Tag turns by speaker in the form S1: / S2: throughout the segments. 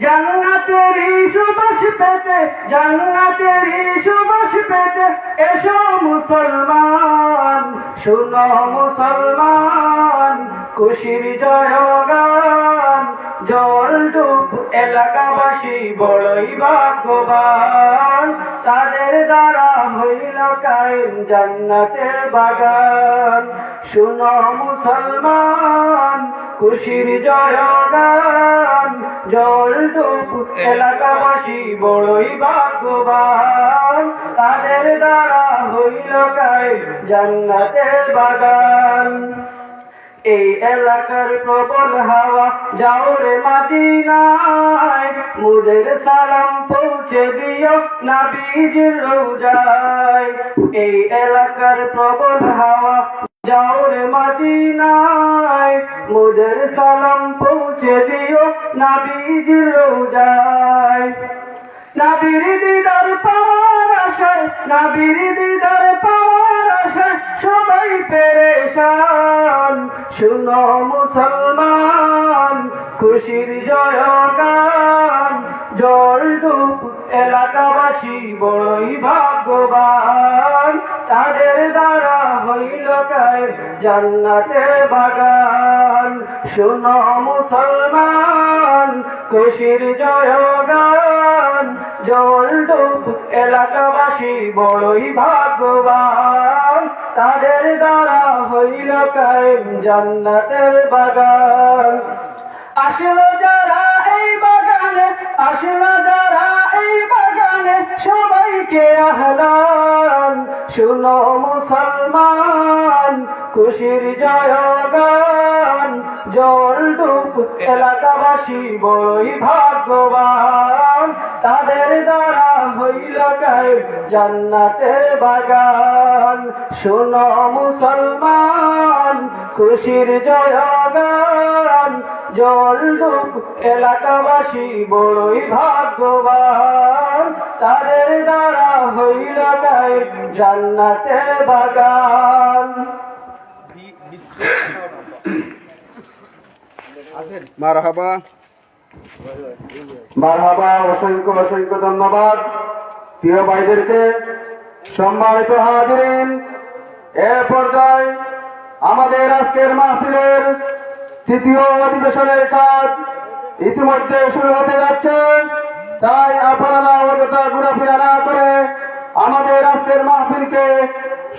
S1: জান্নাতেরই সুবাস পেতে, জান্নাতেরই সুবাস পেতে এসো মুসলমান, শুনো মুসলমান খুশির জয়গান। জলডুব এলাকাবাসী বড়ই ভাগ্যবান, তাদের দ্বারা হইল কায়েম জান্নাতের বাগান। শুনো মুসলমান খুশির জয়গান, জলডুব এলাকাবাসী বড়ই ভাগ্যবান, তাদের দ্বারা হইল কায়েম জান্নাতের বাগান। এই এলাকার প্রবল হাওয়া যাও রে মদিনায়, মুদের সালাম পৌঁছে দিও নবীজির রওজায়। এই এলাকার প্রবল হাওয়া যাও রে মদিনায়, মুদের সালাম পৌঁছে দিও নবীজির রওজায়। নবীর দিদার পাওয়ার আশায়, নবীর দিদার পাওয়ার আশায় সবাই পেরেশান। শুনো মুসলমান খুশির জয়গান, জলডুব এলাকাবাসী বড়ই ভাগ্যবান, তাদের দ্বারা হইল কায়েম জান্নাতের বাগান। শুনো মুসলমান খুশির জয়গান, জলডুব এলাকাবাসী বড়ই ভাগ্যবান, তাদের দ্বারা হইল কায়েম জান্নাতের বাগান। আসলো যারা এই বাগানে, আসলো যারা এই বাগানে সবাইকে আহলান। শুনো মুসলমান খুশির জয়গান, জলডুব এলাকাবাসী বড়ই ভাগ্যবান, তাদের দ্বারা হইল কায়েম জান্নাতের বাগান। শুনো মুসলমান খুশির জয়গান, জলডুব এলাকাবাসী বড়ই ভাগ্যবান, তাদের দ্বারা হইল কায়েম জান্নাতের বাগান।
S2: মারহাবা মারহাবা। অসংখ্য অসংখ্য ধন্যবাদ প্রিয় ভাইদেরকে। সম্মানিত হাজিরিন, এ পর্যায়ে আমাদের আজকের মাহফিলের তৃতীয় অধিবেশনের কাজ ইতিমধ্যে শুরু হতে যাচ্ছে। তাই আপনারা অযথা ঘোরাফেরা না করে আমাদের আজকের মাহফিলকে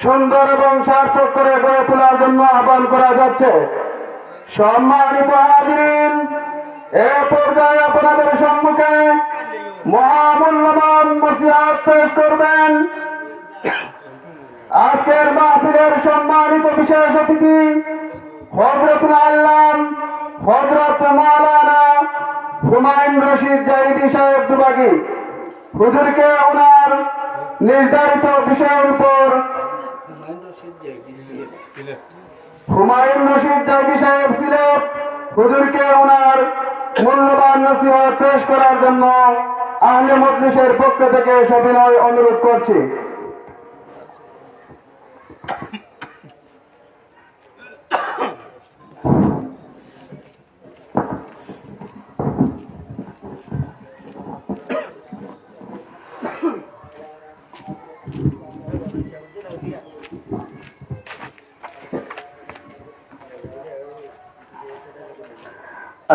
S2: সুন্দর এবং সার্থক করে গড়ে তোলার জন্য আহ্বান করা যাচ্ছে। সম্মানিত হাজিরিন, এ পর্যায়ে আপনাদের সম্মুখে মহামূল্যবান নসিহত পেশ করবেন আজকের মাহফিলের সম্মানিত বিশেষ অতিথি হযরত আল্লাম হযরত মাওলানা হুমায়ুন রশিদ জাইদি সাহেব দুবাগী। হুজুরকে ওনার নির্ধারিত বিষয়ের উপর হুমায়ুন রশিদ জাইদি সাহেব সিলেট হুজুরকে ওনার মূল্যবান নসিহত পেশ করার জন্য আহলে মজলিসের পক্ষ থেকে সবিনয় অনুরোধ করছি।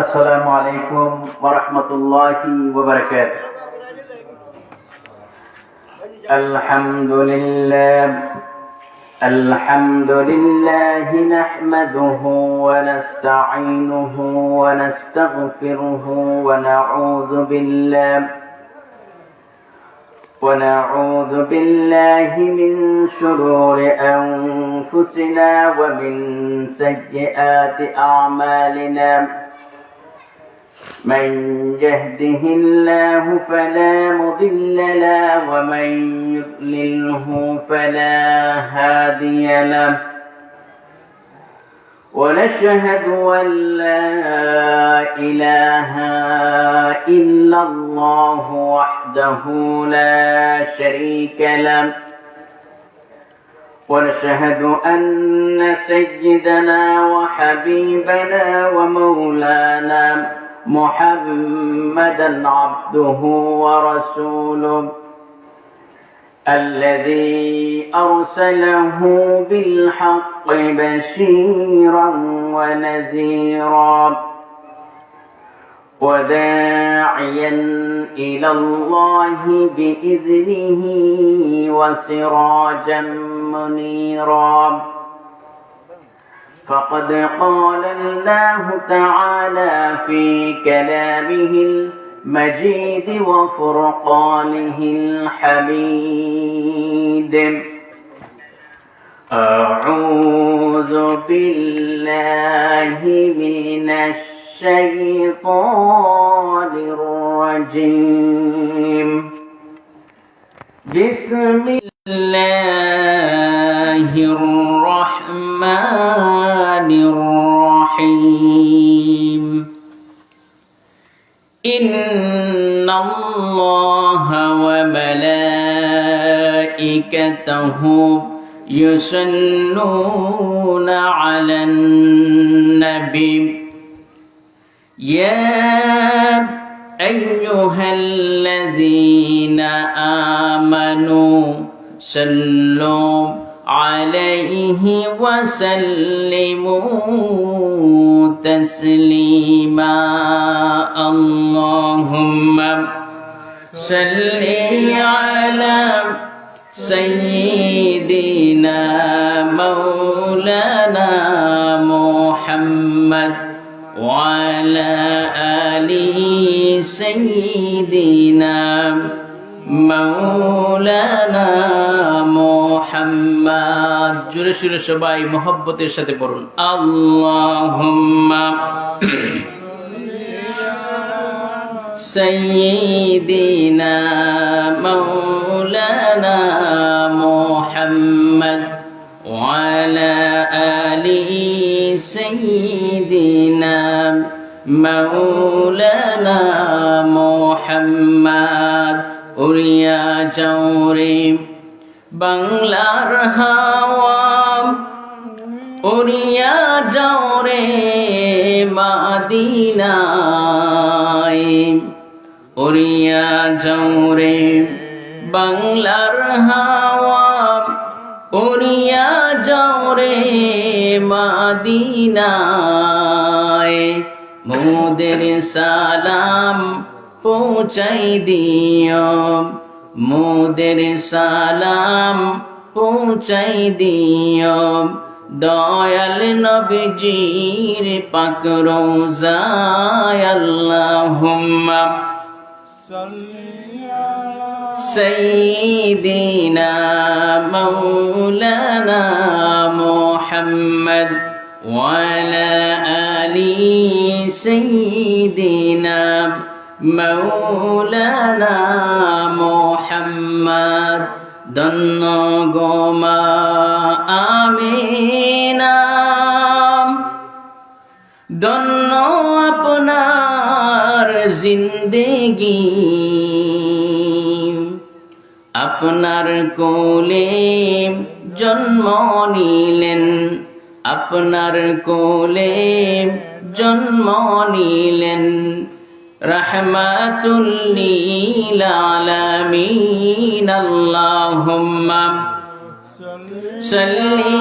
S3: السلام عليكم ورحمة الله وبركاته. الحمد لله نحمده ونستعينه ونستغفره ونعوذ بالله من شرور أنفسنا ومن سيئات أعمالنا. من يهده الله فلا مضل له ومن يضلله فلا هادي له. ونشهد أن لا إله إلا الله وحده لا شريك له. ونشهد أن سيدنا وحبيبنا ومولانا محمدا عبده ورسوله الذي أرسله بالحق بشيرا ونذيرا وداعيا إلى الله بإذنه وسراجا منيرا فقد قال الله تعالى في كلامه المجيد وفرقانه الحميد أعوذ بالله من الشيطان الرجيم بسم الله الرحمن الرحيم إن الله وملائكته يصلون على النبي يا أيها الذين آمنوا صلوا عليه وسلموا تسليما اللهم صل على سيدنا مولانا محمد وعلى آله سيدنا مولانا محمد জোরে সুরে সবাই মোহব্বতের সাথে পড়ুন আল্লাহুম্মা سيدنا مولانا محمد وعلى آله سيدنا مولانا محمد উড়িয়া যাওরে বাংলার হাওয়া উড়িয়া যাওরে মদিনায় উড়িয়া যাওরে বাংলার হাওয়া উড়িয়া যাওরে মদিনায় মোদের সালাম পৌঁছাই দিও মোদের সালাম পৌঁছাই দিও দয়াল নবীজির পাক রওজায় আল্লাহুম্মা سيدنا مولانا محمد وعلى آل سيدنا مولانا محمد ধন্য গো মা আমিনা ধন্য আপনার জিন্দেগি আপনার কোলে জন্ম নিলেন আপনার কোলে জন্ম নিলেন রহমাতুল লিল আলামিন আল্লাহুম্মা সাল্লি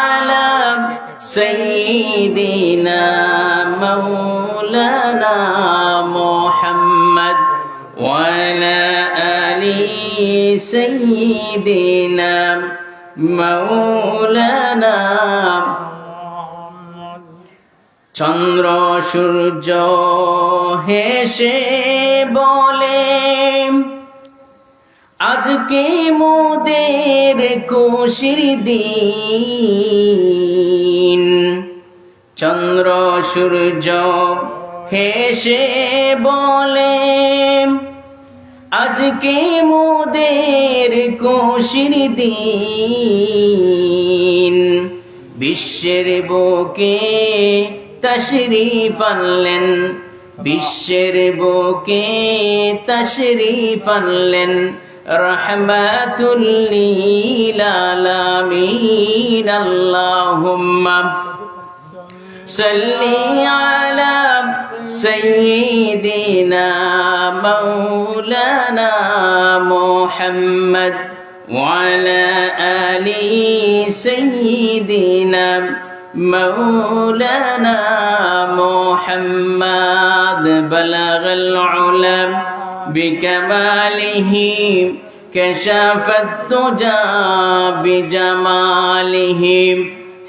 S3: আলা সাইয়্যিদিনা মাওলানা মুহাম্মদ ওয়া আলা আলি সাইয়্যিদিনা মাওলানা চন্দ্র সূর্য হেসে বলে আজকে মোদের খুশির দিন চন্দ্র সূর্য হেসে বলে আজকে মোদের খুশির দিন বিশ্বের বুকে তশরীফ আনলেন বিশ্বের বুকে তশরীফ আনলেন রহমাতুল লিল আলামিন আল্লাহুম্মা সাল্লি আলা سيدنا مولانا محمد وعلى آل سيدنا مولانا محمد بلغ العلا بكماله كشف الدجى بجماله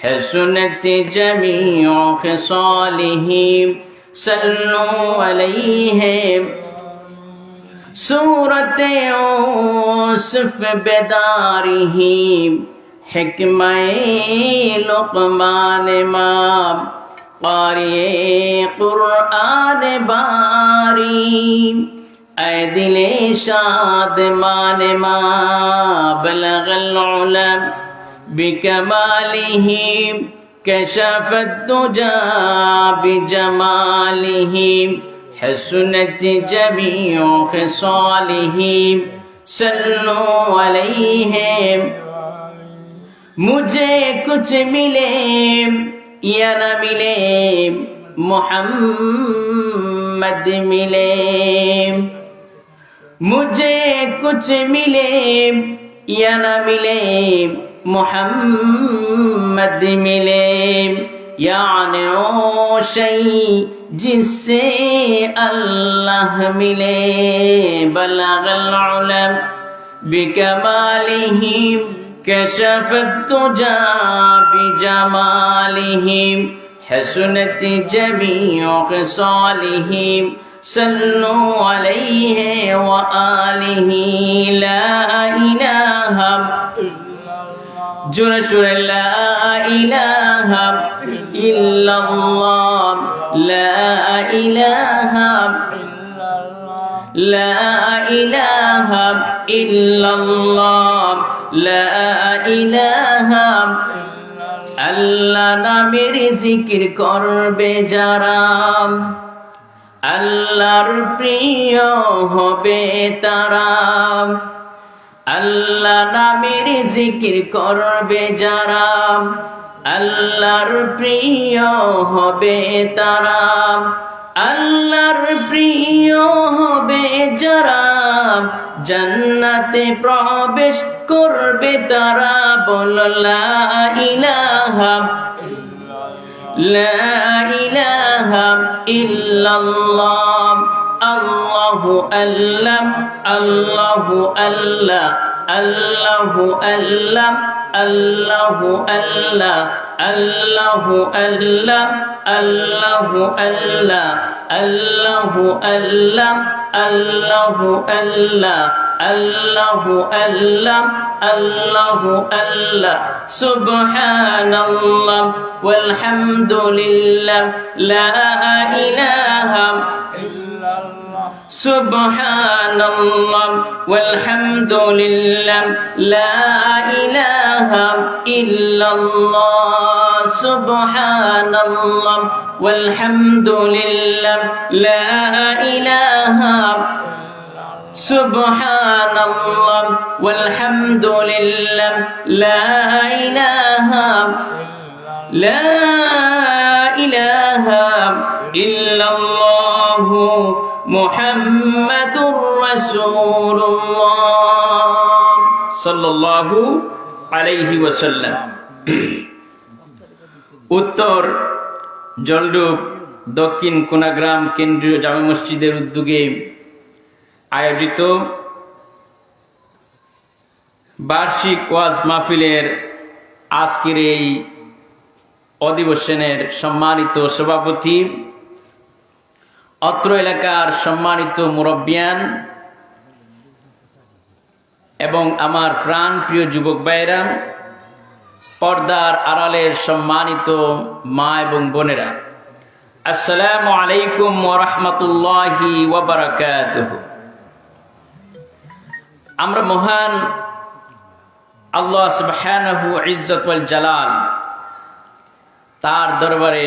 S3: حسنت جميع خصاله صلوا عليه سورة يوسف بداره حكمة لقمان ما قارئ قرآن باری اے دل شادمان ما بلغ العلا بكماله كشف الدجى بجماله حسنت جميع خصاله صلوا عليه मुझे कुछ मिले या न मिले मोहम्मद मिले मुझे कुछ मिले या न मिले मोहम्मद मिले यानी ओ शई जिससे अल्लाह मिले बलगल उला बिकमालिही كشف الدجى بجماله حسنت جميع خصاله صلوا عليه وآله لا إله جرشر لا إله إلا الله لا إله لا إله إلا الله لا ইলাহা আল্লাহ নামের জিকির করবে যারা আল্লাহর প্রিয় হবে তারা আল্লাহ নামের জিকির করবে যারা আল্লাহর প্রিয় হবে তারা আল্লাহর প্রিয় হবে যারা জান্নাতে প্রবেশ করবে তারা বল লা ইলাহা ইল্লাল্লাহ আল্লাহু আল্লাহ আল্লাহু আল্লাহ আল্লাহু আল্লাহ আল্লাহু আল্লাহ আল্লাহু আল্লাহ আল্লাহু আল্লাহ আল্লাহু আল্লাহ আল্লাহু আল্লাহ আল্লাহু আল্লাহ আল্লাহু আল্লাহ সুবহানাল্লাহ ওয়াল হামদুলিল্লাহ লা ইলাহা ইল্লাল্লাহ সুবহানাল্লাহ ওয়াল হামদুলিল্লাহ লা ইলাহা ইল্লাল্লাহ সুবহানাল্লাহ ওয়াল হামদুলিল্লাহ লা ইলাহা سبحان الله والحمد لله لا إله إلا الله محمد رسول الله صلى الله عليه وسلم উত্তর জলডুব দক্ষিণ কোনাগ্রাম কেন্দ্রীয় জামে মসজিদের উদ্যোগে আয়োজিত বার্ষিক ওয়াজ মাহফিলের আজকের এই অধিবেশনের সম্মানিত সভাপতি, অত্র এলাকার সম্মানিত মুরব্বিয়ান এবং আমার প্রাণ প্রিয় যুবক ভাইয়েরা, পর্দার আড়ালের সম্মানিত মা এবং বোনেরা, আসসালামু আলাইকুম ওয়া রাহমাতুল্লাহি ওয়া বারাকাতুহু। আমরা মহান আল্লাহ সুবহানাহু ইজ্জত ওয়াল জালাল তার দরবারে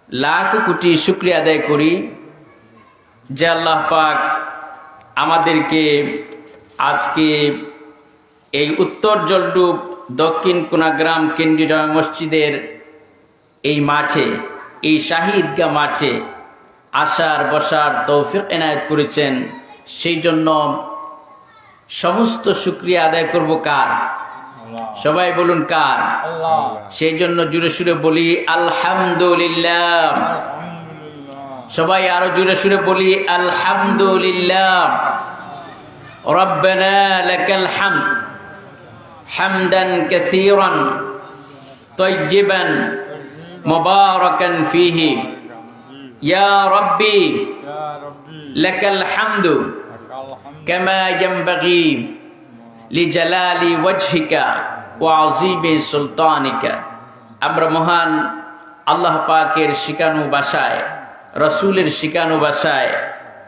S3: লাখ কোটি শুকরিয়া আদায় করি যে আল্লাহ পাক আমাদেরকে আজকে এই উত্তর জলডুব দক্ষিণ কোনাগ্রাম কেন্দ্রীয় জামে মসজিদের এই মাঠে, এই শাহিদগাহ মাঠে আসার বসার তৌফিক এনায়েত করেছেন, সেই জন্য সমস্ত শুকরিয়া আদায় করব কার? সবাই বলুন কার? সেই জন্য জুড়ে সুরে বলি আলহামদুলিল্লাহ। সবাই আরো জুড়ে সুরে বলি আলহামদুলিল্লাহ। রব্বানা লাকাল হামদ হামদান কাসীরান তাইয়্যিবান মুবারাকান ফীহি ইয়া রাব্বি লাকাল হামদু কামা ইয়ানবাগি লিজালালি ওয়াজহিকা ওয়া আযীমি সুলতানিকা। আমরা মহান আল্লাহ পাকের শিখানো ভাষায়, রসুলের শিখানো ভাষায়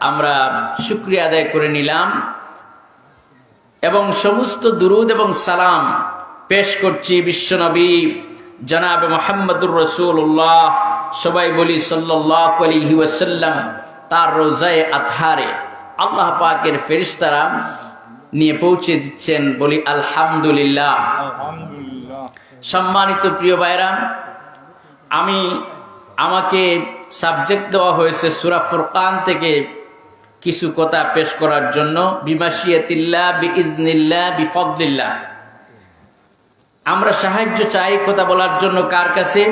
S3: আমরা শুকরিয়া আদায় করে নিলাম এবং সমস্ত দুরুদ এবং সালাম পেশ করছি বিশ্বনবী জনাবে মুহাম্মদুর রাসূলুল্লাহ, সবাই বলি সাল্লাল্লাহু আলাইহি ওয়াসাল্লাম, তার রোজায়ে আতহারে আল্লাহ পাকের ফেরেশতারা নিয়ে পৌঁছে দিচ্ছেন, বলি আলহামদুলিল্লাহ। সম্মানিত প্রিয় ভাইরা, আমাকে সাবজেক্ট দেওয়া হয়েছে সূরা ফুরকান থেকে কিছু কথা পেশ করার জন্য। বিমাশিয়াতিল্লাহ বিইজনিল্লাহ বিফদলিল্লাহ। আমরা সাহায্য চাই কথা বলার জন্য কার কাছে?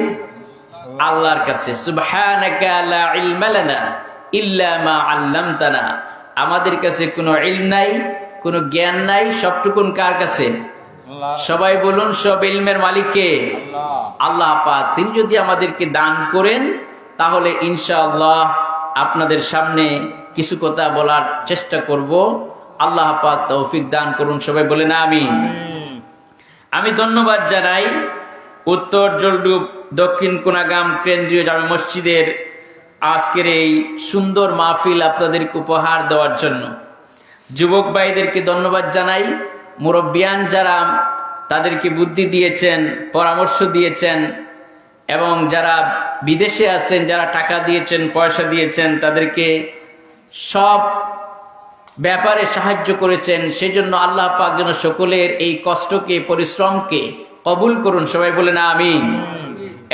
S3: আল্লাহর কাছে। সুবহানাকা লা ইলমা লানা ইল্লা মা আল্লামতানা। আমাদের কাছে কোনো ইলম নাই, কোনো জ্ঞান নাই, সবটুকুন কার কাছে? সবাই বলুন, সব ইলমের মালিক কে? আল্লাহ পাক। তিনি যদি আমাদেরকে দান করেন তাহলে ইনশাআল্লাহ আপনাদের সামনে কিছু কথা বলার চেষ্টা করব। আল্লাহ পাক তৌফিক দান করুন, সবাই বলেন আমিন। আমি ধন্যবাদ জানাই উত্তর জলডুব দক্ষিণ কোনাগাম কেন্দ্রীয় জামে মসজিদের আজকের এই সুন্দর মাহফিল আপনাদেরকে উপহার দেওয়ার জন্য। যুবক ভাইদেরকে ধন্যবাদ জানাই, মুরব্বিয়ান যারা তাদেরকে বুদ্ধি দিয়েছেন, পরামর্শ দিয়েছেন, এবং যারা বিদেশে আছেন, যারা টাকা দিয়েছেন, পয়সা দিয়েছেন, তাদেরকে সব ব্যাপারে সাহায্য করেছেন। সেজন্য আল্লাহ পাক যেন সকলের এই কষ্টকে, পরিশ্রমকে কবুল করুন, সবাই বলেন আমিন।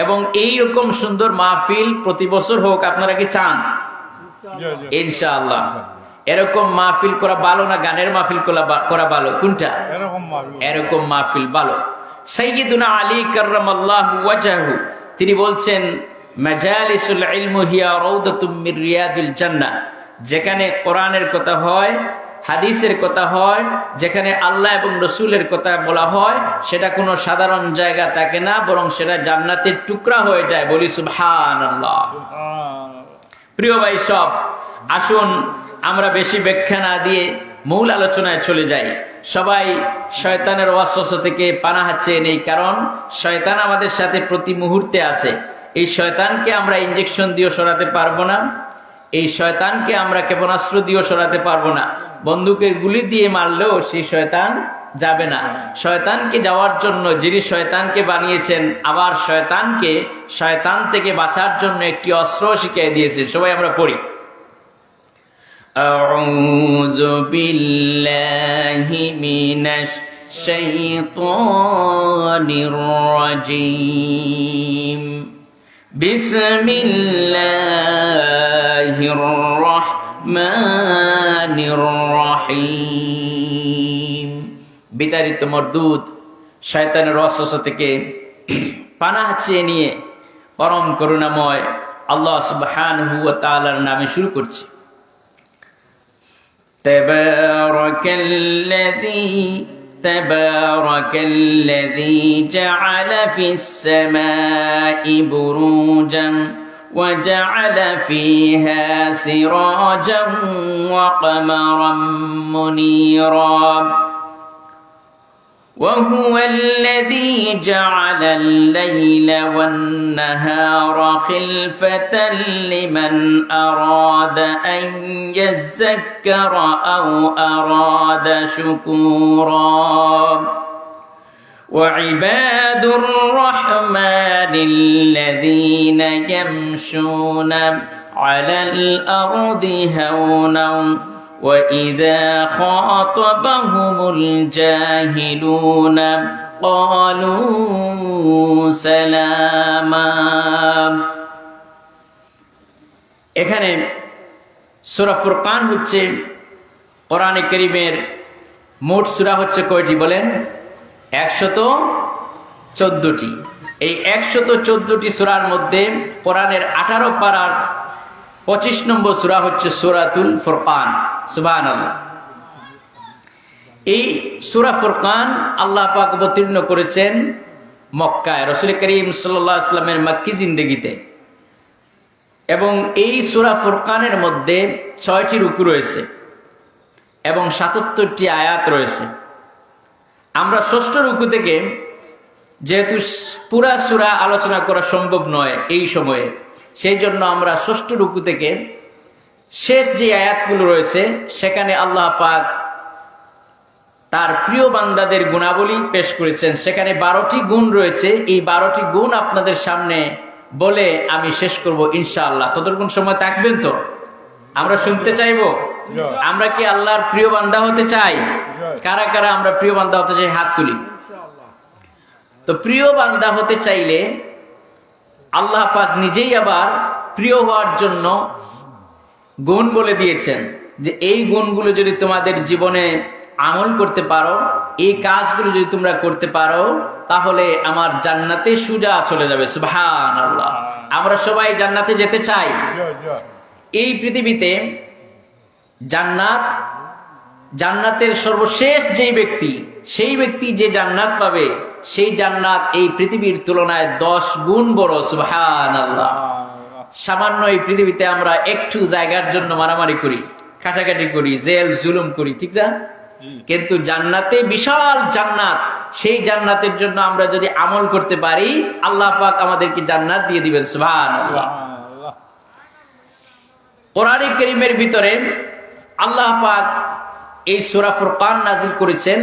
S3: এবং এই রকম সুন্দর মাহফিল প্রতি বছর হোক, আপনারা কি চান? ইনশাআল্লাহ। এরকম মাহফিল করা ভালো না গানের মাহফিল করা ভালো? কোনটা? এরকম মাহফিল ভালো। সাইয়্যিদুনা আলী কাররামাল্লাহু ওয়াজহাহু তিনি বলছেন, মাজালিসুল ইলম হিয়া রাউদাতুম মির রিয়াদিল জান্নাহ। যেখানে কোরআনের কথা হয়, হাদিসের কথা হয়, যেখানে আল্লাহ এবং রসুলের কথা বলা হয়, সেটা কোনো সাধারণ জায়গা থাকে না, বরং সেটা জান্নাতের টুকরা হয়ে যায়। বলি সুবহানাল্লাহ। প্রিয় ভাই সব, আসুন আমরা বেশি ব্যাখ্যা না দিয়ে মূল আলোচনায় চলে যাই। সবাই শয়তানের ওয়াসওয়াসা থেকে পানাহ চেয়ে নেই, কারণ শয়তান আমাদের সাথে প্রতি মুহূর্তে আছে। এই শয়তানকে আমরা ইনজেকশন দিয়েও সরাতে পারবো না, এই শয়তানকে আমরা ক্ষেপণাস্ত্র দিয়েও সরাতে পারবো না, বন্দুকের গুলি দিয়ে মারলেও সেই শয়তান যাবে না। শয়তানকে যাওয়ার জন্য যিনি শয়তানকে বানিয়েছেন, আবার শয়তানকে শয়তান থেকে বাঁচার জন্য একটি অস্ত্র শিখিয়ে দিয়েছেন। সবাই আমরা পড়ি, আউযু বিল্লাহি মিনাশ শাইতানির রাজীম। বিসমিল্লাহির রাহমানির রাহিম। বিতাড়িত মরদুদ শয়তানের ওয়াসওয়াসা থেকে পানাহ চেয়ে নিয়ে পরম করুণাময় আল্লাহ সুবহানাহু ওয়া তাআলার নামে শুরু করছি। তাবারাকাল্লাযী জাআলা ফিস সামাই বুরুজান ওয়া জাআলা ফীহা সিরাজান ওয়া কমারাম মুনীরা। وهو الذي جعل الليل والنهار خلفة لمن أراد أن يذكر أو أراد شكورا. وعباد الرحمن الذين يمشون على الأرض هونا وإذا خاطبهم الجاهلون قالوا سلاما. এখানে সূরা ফুরকান হচ্ছে কোরআনে কারীমের মোট সূরা হচ্ছে কয়টি বলেন? 114টি। এই 114টি সূরার মধ্যে কোরআনের 18 পারার 25 নম্বর সূরা হচ্ছে সূরাতুল ফুরকান। সুবহানাল্লাহ। এই সূরা ফুরকান আল্লাহ পাক অবতীর্ণ করেছেন মক্কায়, রাসূল করিম সাল্লাল্লাহু আলাইহি ওয়াসাল্লামের মক্কি জিন্দেগিতে। এবং এই সূরা ফুরকানের মধ্যে 6টি রুকু রয়েছে এবং 77টি আয়াত রয়েছে। আমরা ষষ্ঠ রুকু থেকে, যেহেতু পুরা সূরা আলোচনা করা সম্ভব নয় এই সময়ে, সেই জন্য আমরা ষষ্ঠ রুকু থেকে শেষ যে আয়াতগুলো রয়েছে সেখানে আল্লাহ পাক তার প্রিয় বান্দাদের গুণাবলী পেশ করেছেন। সেখানে 12টি গুণ রয়েছে। এই 12টি গুণ আপনাদের সামনে বলে আমি শেষ করব ইনশাআল্লাহ। ততক্ষণ সময় থাকবেন তো? আমরা শুনতে চাইবো। আমরা কি আল্লাহর প্রিয় বান্দা হতে চাই? কারা কারা আমরা প্রিয় বান্দা হতে চাই? হাত তুলি। তো প্রিয় বান্দা হতে চাইলে আল্লাহ পাক নিজেই আবার প্রিয় হওয়ার জন্য গুণ বলে দিয়েছেন যে এই গুণগুলো যদি তোমাদের জীবনে আমল করতে পারো, এই কাজগুলো যদি তোমরা করতে পারো, তাহলে আমার জান্নাতে সোজা চলে যাবে। সুবহানাল্লাহ। আমরা সবাই জান্নাতে যেতে চাই। এই পৃথিবীতে জান্নাতের সর্বশেষ যেই ব্যক্তি, সেই ব্যক্তি যে জান্নাত পাবে, সেই জান্নাত এই পৃথিবীর তুলনায় 10 গুণ বড়। সুবহানাল্লাহ। সামান্য এই পৃথিবীতে আমরা একটু জায়গার জন্য মারামারি করি, কাটাকাটি করি, জেল জুলুম করি, ঠিক না? কিন্তু জান্নাতে বিশাল জান্নাত, সেই জান্নাতের জন্য আমরা যদি আমল করতে পারি, আল্লাহ পাক আমাদেরকে জান্নাত দিয়ে দিবেন। সুবহানাল্লাহ। কোরআনে কারীমের ভিতরে আল্লাহ পাক এই সূরা ফুরকান নাযিল করেছেন।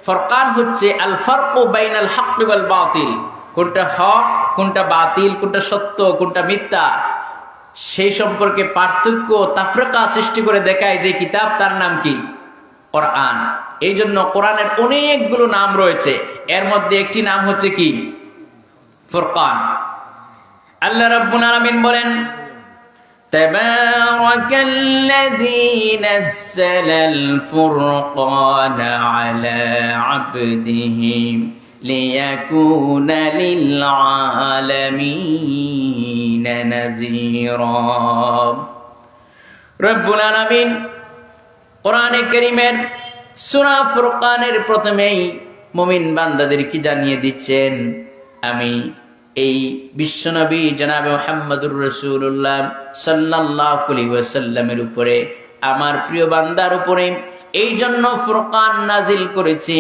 S3: ফুরকান হচ্ছে আল ফারকু বাইনাল হক ওয়াল বাতিল, কোনটা হক, কোনটা বাতিল, কোনটা সত্য, কোনটা মিথ্যা, সেই সম্পর্কে পার্থক্য তাফরিকা সৃষ্টি করে দেখায় যে কিতাব, তার নাম কি? কোরআন। এই জন্য কোরআনের অনেকগুলো নাম রয়েছে, এর মধ্যে একটি নাম হচ্ছে কি? ফুরকান। আল্লাহ রাব্বুল আলামিন বলেন, তাবারাকাল্লাযী নাযালাল ফুরকানা আলা আবদিহি লিয়াকুনা লিল আলামিনা নাযীরা। রব্বুল আলামিন কোরআনে কারীমের সূরা ফুরকানের প্রথমেই মুমিন বান্দাদেরকে জানিয়ে দিচ্ছেন, আমি এই বিশ্বনবী জনাবে মুহাম্মদুর রাসূলুল্লাহ সাল্লাল্লাহু আলাইহি ওয়াসাল্লামের উপরে, আমার প্রিয় বান্দার উপরে এই জন্য ফুরকান নাজিল করেছি,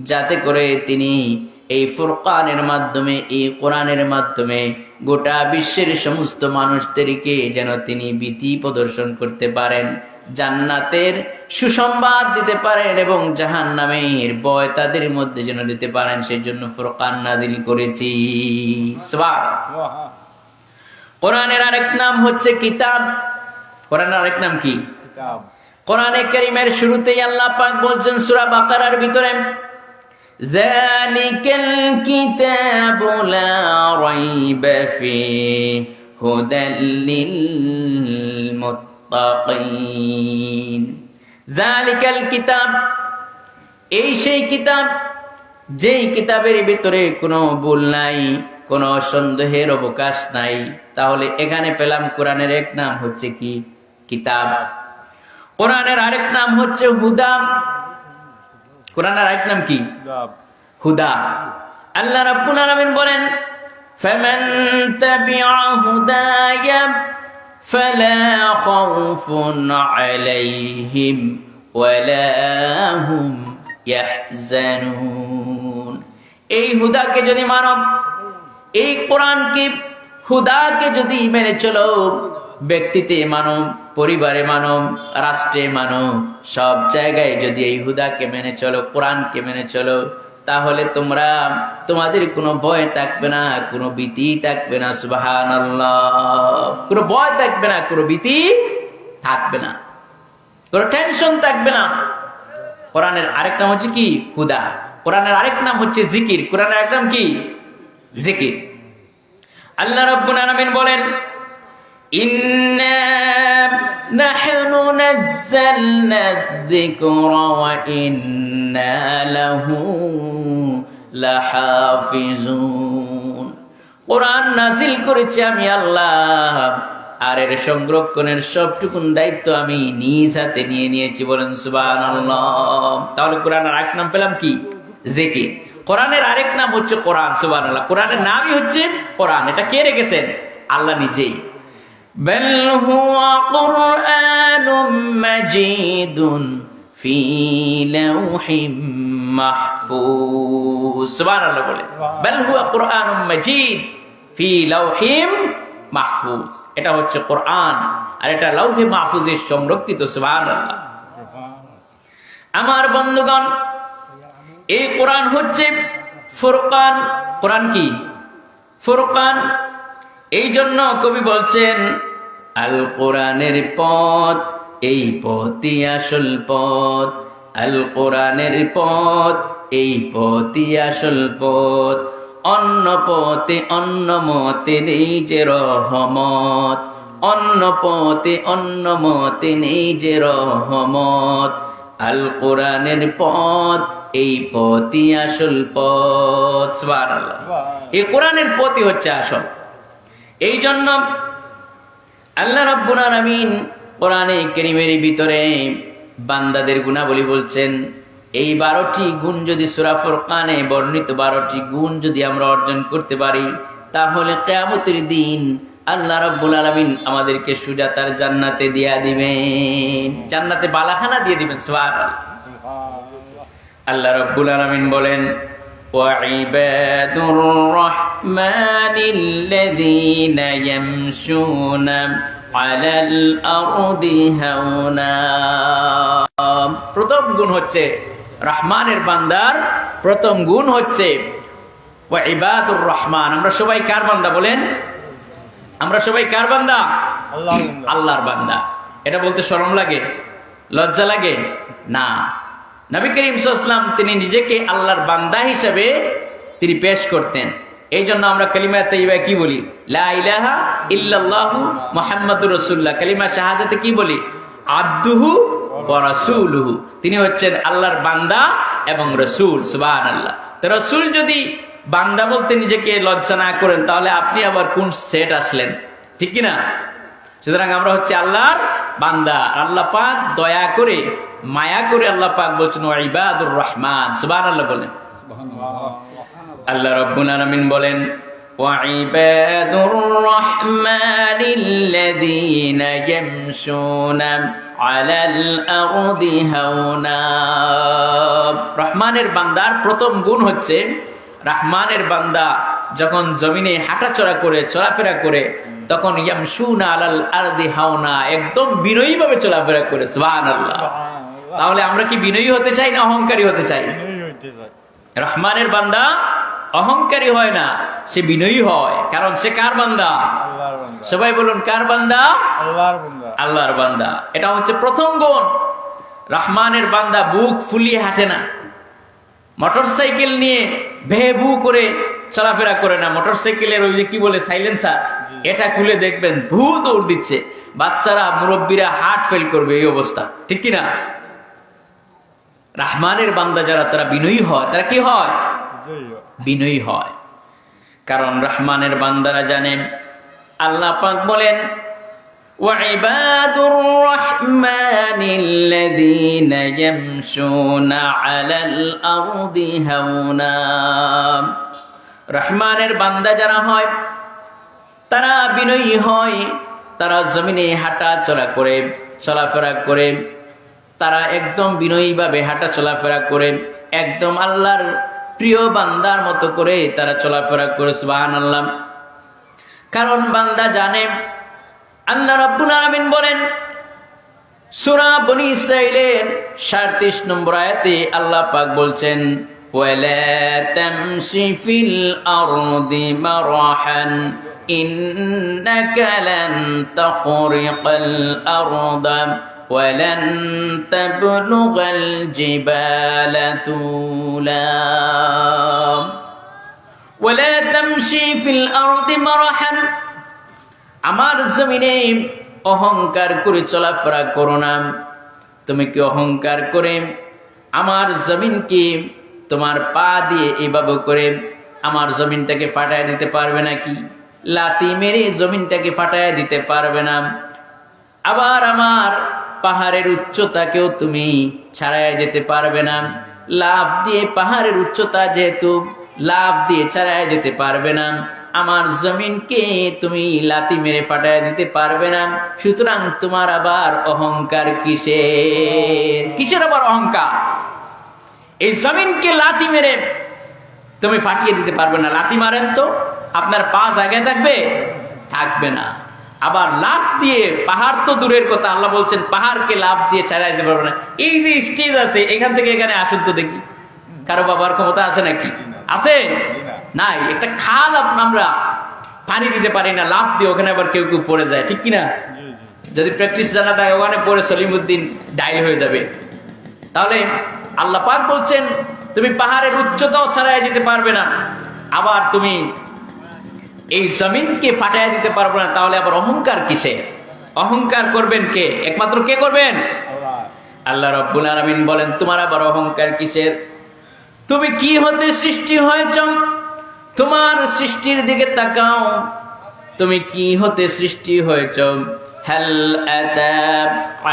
S3: যাতে করে তিনি এই ফুরকানের মাধ্যমে, এই কোরআনের মাধ্যমে গোটা বিশ্বের সমস্ত মানুষদেরকে যেন তিনি ভীতি প্রদর্শন করতে পারেন, জান্নাতের সুসংবাদ দিতে পারেন এবং জাহান্নামের ভয় তাদের মধ্যে যেন দিতে পারেন, সেই জন্য ফুরকান নাযিল করেছি। সুবহানাল্লাহ। কোরআনের আরেক নাম হচ্ছে কিতাব। কোরআনের আরেক নাম কি? কিতাব। কোরআনে কারীমের শুরুতেই আল্লাহ পাক বলছেন সূরা বাকারার ভিতরে, যালিকাল কিতাবু লা রাইবা ফীহি হুদাল লিল মুত্তাকিন। যালিকাল কিতাব, এই সেই কিতাব, যেই কিতাবের ভিতরে কোনো ভুল নাই, কোনো সন্দেহের অবকাশ নাই। তাহলে এখানে পেলাম কোরআনের এক নাম হচ্ছে কি? কিতাব। কোরআনের আরেক নাম হচ্ছে হুদা। কোরআনের আরেক নাম কি? হুদা। আল্লাহ রাব্বুল আলামিন বলেন, ফামান তাবিআ হুদায়া ফালা খাউফুন আলাইহিম ওয়ালা হুম ইয়াহজানুন। এই হুদাকে যদি মানব, এই কোরআনকে, হুদাকে যদি মেনে চলো, ব্যক্তিতে মানব, পরিবারে মানব, রাষ্ট্রে মানব, সব জায়গায় যদি এই হুদাকে মেনে চলো, কোরআনকে মেনে চলো, তাহলে তোমাদের কোনো ভয় থাকবে না, কোনো ভীতি থাকবে না। সুবহানাল্লাহ। কোনো ভয় থাকবে না, কোনো ভীতি থাকবে না, কোনো টেনশন থাকবে না। কোরআনের আরেক নাম হচ্ছে কি? হুদা। কোরআনের আরেক নাম হচ্ছে জিকির। কোরআনের আরেক নাম কি? জিকির। আল্লাহ রাব্বুল আলামিন বলেন, ইন্না নাহনু নাযালনা যিকরা ওয়া ইন্না লাহু লাহাফিজুন। কোরআন নাজিল করেছি আমি আল্লাহ, আর এর সংরক্ষণের সবটুকুন দায়িত্ব আমি নিজ হাতে নিয়ে নিয়েছি। বলেন সুবহানাল্লাহ। তাহলে কোরআনের আরেক নাম পেলাম কি? জিকির। কোরআনের আরেক নাম হচ্ছে কোরআন। সুবহানাল্লাহ। কোরআনের নামই হচ্ছে কোরআন। এটা কে রেখেছেন? আল্লাহ নিজেই। বাল হুয়া কুরআনুম মাজিদুন ফি লাউহিম মাহফুজ। সুবহানাল্লাহ বলে। বাল হুয়া কুরআনুম মাজিদ ফি লাউহিম মাহফুজ। এটা হচ্ছে কোরআন, আর এটা লাউহে মাহফুজে সংরক্ষিত। সুবহানাল্লাহ। আমার বন্ধুগণ, এই কোরআন হচ্ছে ফুরকান। কোরআন কি? ফুরকান। এই জন্য কবি বলছেন, আল কোরআনের পথ, এই পথই আসল পথ। আল কোরআনের পথ, এই পথই আসল পথ। অন্য পথে অন্য মতে নেই যে রহমত। অন্য পথে অন্য মতে নেই যে রহমত। আল কোরআনের পথ, এই পথই আসল পথ। সুবহানাল্লাহ। এই কোরআনের পথই হচ্ছে আসল। এই জন্য আল্লাহ রাব্বুল আলামিন কোরআনে কারীমের ভিতরে বান্দাদের গুণাবলী বলছেন। এই 12টি গুণ যদি সূরা ফুরকানে বর্ণিত 12টি গুণ যদি আমরা অর্জন করতে পারি, তাহলে কিয়ামতের দিন আল্লাহ রাব্বুল আলামিন আমাদেরকে সোজা তার জান্নাতে দিয়া দিবেন। জান্নাতে বালাখানা দিয়ে দিবেন। সুবহানাল্লাহ। আল্লাহ রাব্বুল আলামিন বলেন, وعباد الرحمن الذين يمشون على الأرض هونا। প্রথম গুণ হচ্ছে রহমানের বান্দার প্রথম গুণ হচ্ছে ওয়াইবাদুর রহমান। আমরা সবাই কার বান্দা বলেন? আমরা সবাই কার বান্দা? আল্লাহর বান্দা। এটা বলতে শরম লাগে? লজ্জা লাগে? না। নবী করিম সাল্লাল্লাহু আলাইহি ওয়াসাল্লাম তিনি নিজেকে আল্লাহর বান্দা হিসেবে তিনি পেশ করতেন। এই জন্য আমরা কালিমা তাইয়্যিবা কি বলি? লা ইলাহা ইল্লাল্লাহু মুহাম্মাদুর রাসূলুল্লাহ। কালিমা শাহাদাতে কি বলি? আবদুহু ওয়া রাসূলুহু। তিনি হচ্ছেন আল্লাহর বান্দা এবং রাসূল। সুবহানাল্লাহ। তো রাসূল যদি বান্দা বলতে নিজেকে লজ্জা না করেন, তাহলে আপনি আবার কোন সেট আসলেন? ঠিক কি না? সুতরাং আমরা হচ্ছে আল্লাহর বান্দা। আল্লাহ পাক দয়া করে মায়া করে আল্লাহ পাক বলছেন ওয়াইবাদুর রহমান। সুবহানাল্লাহ বলেন। আল্লাহ রাব্বুল আলামিন বলেন, ওয়াইবাদুর রহমানিল্লাযীনা ইয়ামশুনা আলাল আরদি হাওনা। রহমানের বান্দার প্রথম গুণ হচ্ছে, রহমানের বান্দা যখন জমিনে হাঁটাচলা করে চলাফেরা করে, তখন ইয়ামশুনা আলাল আরদি হাওনা, একদম বিনয়ী ভাবে চলাফেরা করে। সুবহানাল্লাহ। তাহলে আমরা কি বিনয়ী হতে চাই না অহংকারী হতে চাই? রহমানের বান্দা অহংকারী হয় না, সে বিনয়ী হয়। কারণ সে কার বান্দা? সবাই বলুন, কার বান্দা? আল্লাহর বান্দা। এটা হচ্ছে প্রথম গুণ। রহমানের বান্দা বুক ফুলিয়ে হাঁটে না, মোটরসাইকেল নিয়ে ভেবু করে চলাফেরা করে না। মোটরসাইকেলের ওই যে কি বলে সাইলেন্সার, এটা খুলে দেখবেন ভূ দৌড় দিচ্ছে। বাচ্চারা মুরব্বীরা হার্ট ফেল করবে এই অবস্থা। ঠিক কিনা? রহমানের বান্দা যারা, তারা বিনয়ী হয়। তারা কি হয়? বিনয়ী হয়। কারণ রহমানের বান্দারা জানেন, আল্লাহ পাক বলেন, ওয়াইবাদুর রহমানিল্লাযীনা ইয়ামশুনা আলাল আরদি হাওনা। রহমানের বান্দা যারা হয়, তারা বিনয়ী হয়। তারা জমিনে হাঁটা চলা করে, চলাফেরা করে, তারা একদম বিনয়ী ভাবে হাঁটা চলাফেরা করে, একদম আল্লাহর প্রিয় বান্দার মতো করে তারা চলাফেরা করে। সুবহানাল্লাহ। কারণ বান্দা জানে, আল্লাহ রাব্বুল আলামিন বলেন সূরা বনী ইসরাঈলের 37 নম্বর আয়াতে আল্লাহ পাক বলছেন, ওয়ালা তামশি ফিল আরদি মারহান ইন্নাকা লান তাখরিকাল আরদা ওয়ালান তাবলুগাল জিবালা তুলা। ওয়ালা তামশি ফিল আরদি মারহান, আমার জমিনে অহংকার করে চলাফেরা করো না। তুমি কি অহংকার করে আমার জমিনকে তোমার পা দিয়ে এইভাবে করে আমার জমিনটাকে ফাটায় দিতে পারবে নাকি? লাথি মেরে জমিনটাকে ফাটায় দিতে পারবে না। আবার আমার পাহাড়ের উচ্চতাকেও তুমি ছাড়াই যেতে পারবে না। লাফ দিয়ে পাহাড়ের উচ্চতা যেহেতু লাফ দিয়ে ছাড়াই যেতে পারবে না, আমার জমিনকে তুমি লাথি মেরে ফাটায় দিতে পারবে না। সুতরাং তোমার আবার অহংকার কিসের? কিসের আবার অহংকার? এই জমিনকে লাথি মেরে তুমি ফাটিয়ে দিতে পারবে না। লাথি মারেন তো আপনার পা জায়গায় থাকবে? থাকবে না। আবার লাফ দিয়ে পাহাড় তো দূরের কথা, আল্লাহ বলছেন পাহাড়কে লাফ দিয়ে ছাড়াই দিতে পারবে না। এই যে স্টেজ আছে এখান থেকে এখানে আসুন তো দেখি, কারো বাবার ক্ষমতা আছে নাকি? আছে? নাই। একটা খাল আমরা পানি দিতে পারি না, লাফ দিয়ে ওখানে আবার কেউ কেউ পড়ে যায়, ঠিক কিনা? যদি প্র্যাকটিস জানা থাকে ওখানে পড়ে সলিমুদ্দিন ডাইল হয়ে যাবে। তাহলে আল্লাহ পাক বলছেন তুমি পাহাড়ের উচ্চতাও ছাড়াই যেতে পারবে না, আবার তুমি এই জমিনকে ফাটাইয়া দিতে পারবে না। তাহলে আবার অহংকার কিসে? অহংকার করবেন কে? একমাত্র কে করবেন? আল্লাহ রাব্বুল আলামিন বলেন তোমার আবার অহংকার কিসের? তুমি কি হতে সৃষ্টি হয়েছ? তোমার সৃষ্টির দিকে তাকাও, তুমি কি হতে সৃষ্টি হয়েছ? হাল আতা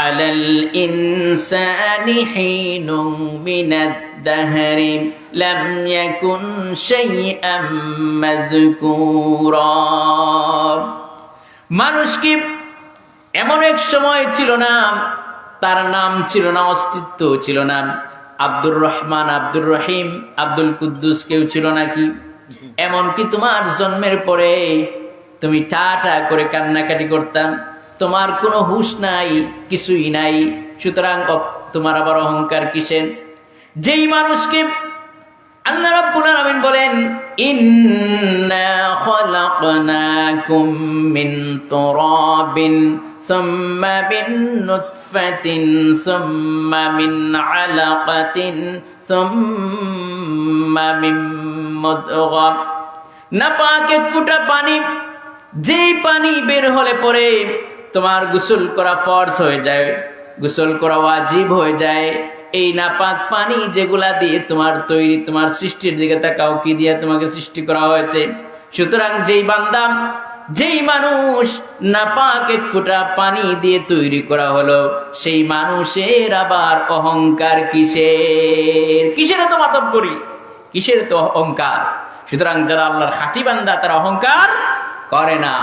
S3: আলাল ইনসানি হিনুম মিনাদ দাহরি লাম ইয়াকুন শাইআম মাযকুরা। মানুষ কি এমন এক সময় ছিল না, তার নাম ছিল না, অস্তিত্ব ছিল না? আব্দুর রহমান, আব্দুর রহিম, আব্দুল কুদ্দুস কেউ ছিল নাকি? এমনকি তোমার জন্মের পরে তুমি টা করে কান্নাকাটি করতাম, তোমার কোনো হুঁশ নাই, কিছুই নাই। সুতরাং তোমার আবার অহংকার কিসের? যেই মানুষকে আল্লাহ রাব্বুল আলামিন বলেন ইন্না খালাকনাকুম মিন তুরাবিন সুম্মা মিন নুতফাতিন সুম্মা মিন আলাকাতিন সুম্মা মিন মুদগা। নাপাক এক ফোঁটা পানি, যেই পানি বের হলে পরে তোমার গোসল করা ফরজ হয়ে যায়, গোসল করা ওয়াজিব হয়ে যায়। এই নাপাক পানি যেগুলা দিয়ে তোমার তৈরি, তোমার সৃষ্টির দিকে তাকাও, কি দিয়ে তোমাকে সৃষ্টি করা হয়েছে। সুতরাং যেই বান্দা, যেই মানুষ নাপাক এক ফোঁটা পানি দিয়ে তৈরি করা হলো, সেই মানুষের আবার অহংকার কিসের? কিসের তো মাতব করি, কিসের তো অহংকার? সুতরাং যারা আল্লাহর খাঁটি বান্দা তারা অহংকার করে না।